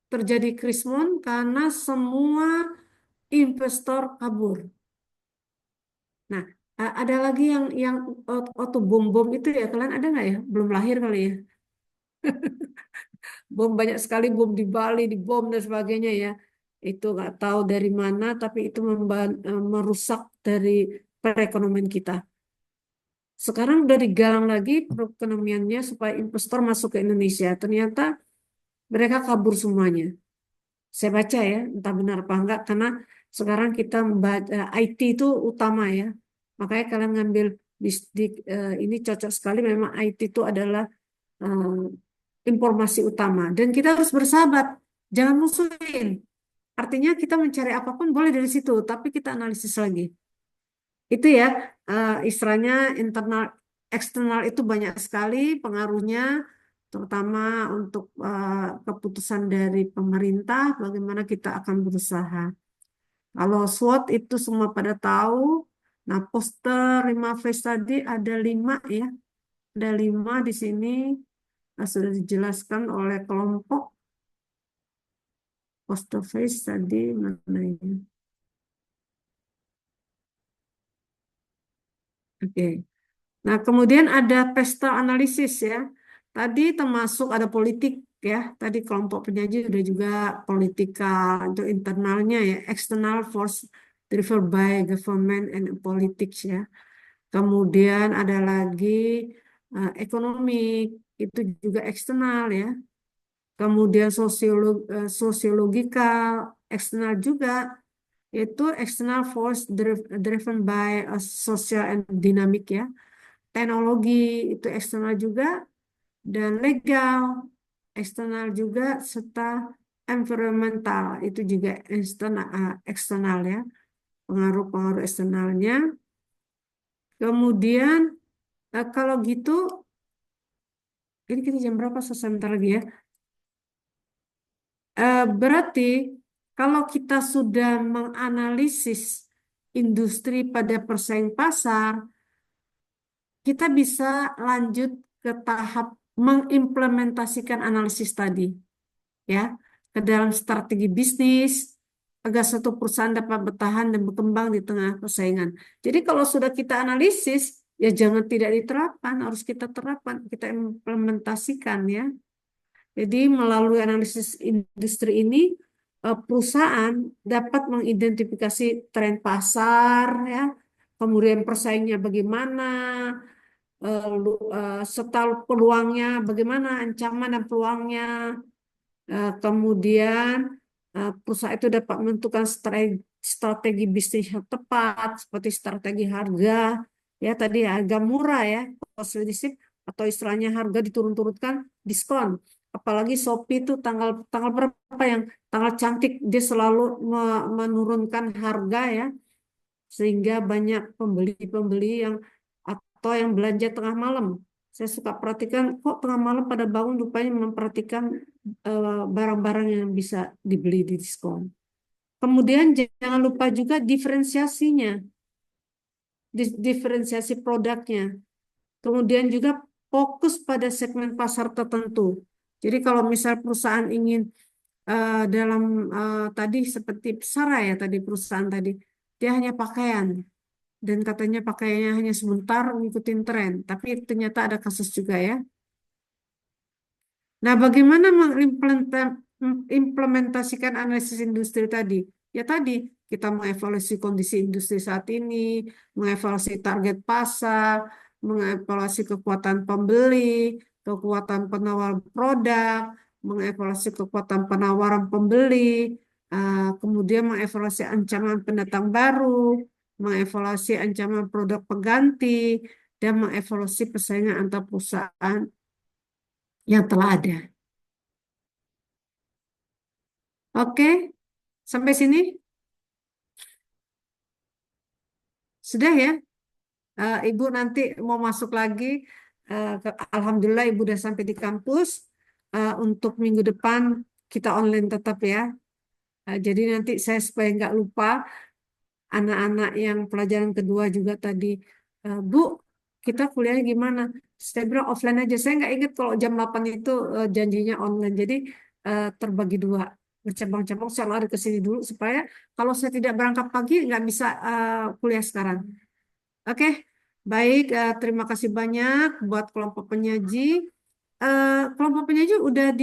Terjadi krismon karena semua investor kabur. Nah, ada lagi yang waktu bom-bom itu ya, kalian ada nggak ya? Belum lahir kali ya. Bom banyak sekali bom di Bali, di bom dan sebagainya ya. Itu nggak tahu dari mana, tapi itu merusak dari perekonomian kita. Sekarang udah digalang lagi perekonomiannya supaya investor masuk ke Indonesia. Ternyata mereka kabur semuanya. Saya baca ya, entah benar apa enggak, karena sekarang kita membaca IT itu utama ya. Makanya kalian ngambil ini cocok sekali, memang IT itu adalah eh, informasi utama. Dan kita harus bersahabat, jangan musuhin. Artinya kita mencari apapun boleh dari situ, tapi kita analisis lagi. Itu ya, istilahnya internal, eksternal itu banyak sekali pengaruhnya, terutama untuk keputusan dari pemerintah, bagaimana kita akan berusaha. Kalau SWOT itu semua pada tahu, nah poster 5 phase tadi ada 5 ya, ada 5 di sini, sudah dijelaskan oleh kelompok. Poster phase tadi mana ini? Oke. Nah, kemudian ada pesta analisis ya. Tadi termasuk ada politik ya. Tadi kelompok penyaji udah juga politikal untuk internalnya ya, external force driven by government and politics ya. Kemudian ada lagi ekonomi, itu juga eksternal ya. Kemudian sosiologikal, eksternal juga, yaitu external force driven by social and dynamic ya. Teknologi itu eksternal juga, dan legal eksternal juga, serta environmental itu juga eksternal ya, pengaruh-pengaruh eksternalnya. Kemudian kalau gitu ini kita jam berapa, selesai bentar lagi ya. Berarti kalau kita sudah menganalisis industri pada persaing pasar, kita bisa lanjut ke tahap mengimplementasikan analisis tadi ya ke dalam strategi bisnis agar satu perusahaan dapat bertahan dan berkembang di tengah persaingan. Jadi kalau sudah kita analisis, ya jangan tidak diterapkan, harus kita terapkan, kita implementasikan ya. Jadi melalui analisis industri ini, perusahaan dapat mengidentifikasi tren pasar ya, kemudian persaingnya bagaimana, serta peluangnya bagaimana, ancaman dan peluangnya. Kemudian perusahaan itu dapat menentukan strategi bisnis yang tepat seperti strategi harga ya, tadi harga murah ya, cost leadership, atau istilahnya harga diturun-turunkan, diskon. Apalagi Shopee itu tanggal tanggal berapa yang tanggal cantik dia selalu menurunkan harga ya, sehingga banyak pembeli-pembeli yang atau yang belanja tengah malam. Saya suka perhatikan kok tengah malam pada bangun, rupanya memperhatikan barang-barang yang bisa dibeli di diskon. Kemudian jangan lupa juga diferensiasinya, diferensiasi produknya. Kemudian juga fokus pada segmen pasar tertentu. Jadi kalau misal perusahaan ingin dalam tadi seperti Sarah ya, tadi perusahaan tadi dia hanya pakaian dan katanya pakaiannya hanya sebentar ngikutin tren, tapi ternyata ada kasus juga ya. Nah, bagaimana mengimplementasikan analisis industri tadi? Ya tadi, kita mengevaluasi kondisi industri saat ini, mengevaluasi target pasar, mengevaluasi kekuatan pembeli, kekuatan penawar produk, mengevaluasi kekuatan penawaran pembeli, kemudian mengevaluasi ancaman pendatang baru, mengevaluasi ancaman produk pengganti, dan mengevaluasi persaingan antar perusahaan yang telah ada. Oke, sampai sini sudah ya. Ibu nanti mau masuk lagi. Alhamdulillah Ibu udah sampai di kampus. Untuk minggu depan kita online tetap ya. Jadi nanti saya supaya nggak lupa, anak-anak yang pelajaran kedua juga tadi, Bu, kita kuliahnya gimana? Saya bilang offline aja. Saya nggak ingat kalau jam 8 itu janjinya online. Jadi terbagi dua, bercabang-cabang. Saya lari ke sini dulu supaya kalau saya tidak berangkat pagi nggak bisa kuliah sekarang. Oke, baik. Terima kasih banyak buat kelompok penyaji. Kelompok penyaji udah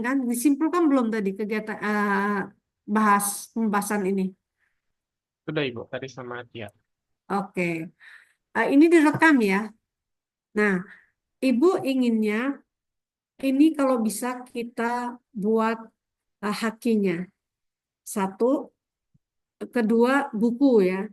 kan? Disimpulkan belum tadi kegiatan pembahasan ini? Sudah Ibu, tadi sama Tia. Oke. Ini direkam ya. Nah, Ibu inginnya ini kalau bisa kita buat hakinya. Satu, kedua buku ya.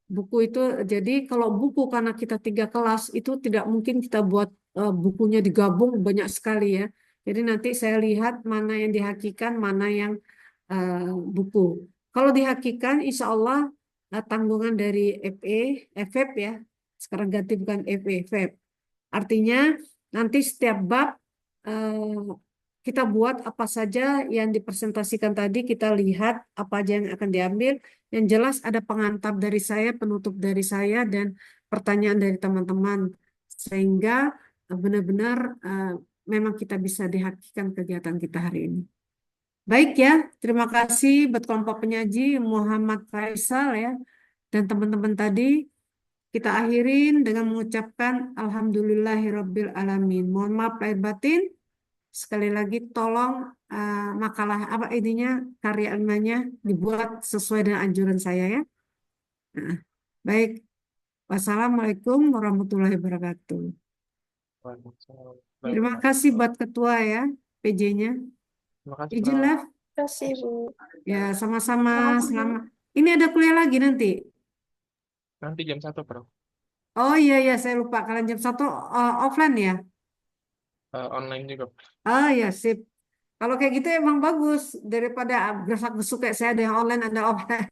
Buku itu jadi kalau buku karena kita 3 kelas itu tidak mungkin kita buat bukunya digabung banyak sekali ya. Jadi nanti saya lihat mana yang dihakikan, mana yang buku. Kalau dihakikan, insya Allah tanggungan dari FE, FEB ya. Sekarang ganti bukan FE, FEB. Artinya nanti setiap bab kita buat apa saja yang dipresentasikan tadi, kita lihat apa aja yang akan diambil. Yang jelas ada pengantar dari saya, penutup dari saya, dan pertanyaan dari teman-teman. Sehingga benar-benar memang kita bisa dihakikan kegiatan kita hari ini. Baik ya, terima kasih buat kelompok penyaji Muhammad Faisal ya, dan teman-teman tadi. Kita akhirin dengan mengucapkan Alhamdulillahirabbil alamin. Mohon maaf lahir batin. Sekali lagi tolong makalah apa ininya karya ilmiahnya dibuat sesuai dengan anjuran saya ya. Nah, baik. Wassalamualaikum warahmatullahi wabarakatuh. Waalaikumsalam. Terima kasih buat ketua ya, PJ-nya. Terima kasih, Izin Prof. live. Terima kasih, Bu. Ya, sama-sama. Terima kasih, Bu. Selamat. Ini ada kuliah lagi nanti. Nanti jam 1, Prof. Oh iya ya, saya lupa. Kalian jam 1 offline ya? Online juga. Oh ya, sip. Kalau kayak gitu emang bagus daripada bersak-besuk kayak saya ada yang online, ada offline.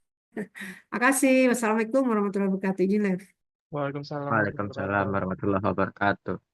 Makasih. Wassalamualaikum warahmatullahi wabarakatuh. Izin live. Waalaikumsalam warahmatullahi Waalaikumsalam wabarakatuh. warahmatullahi wabarakatuh.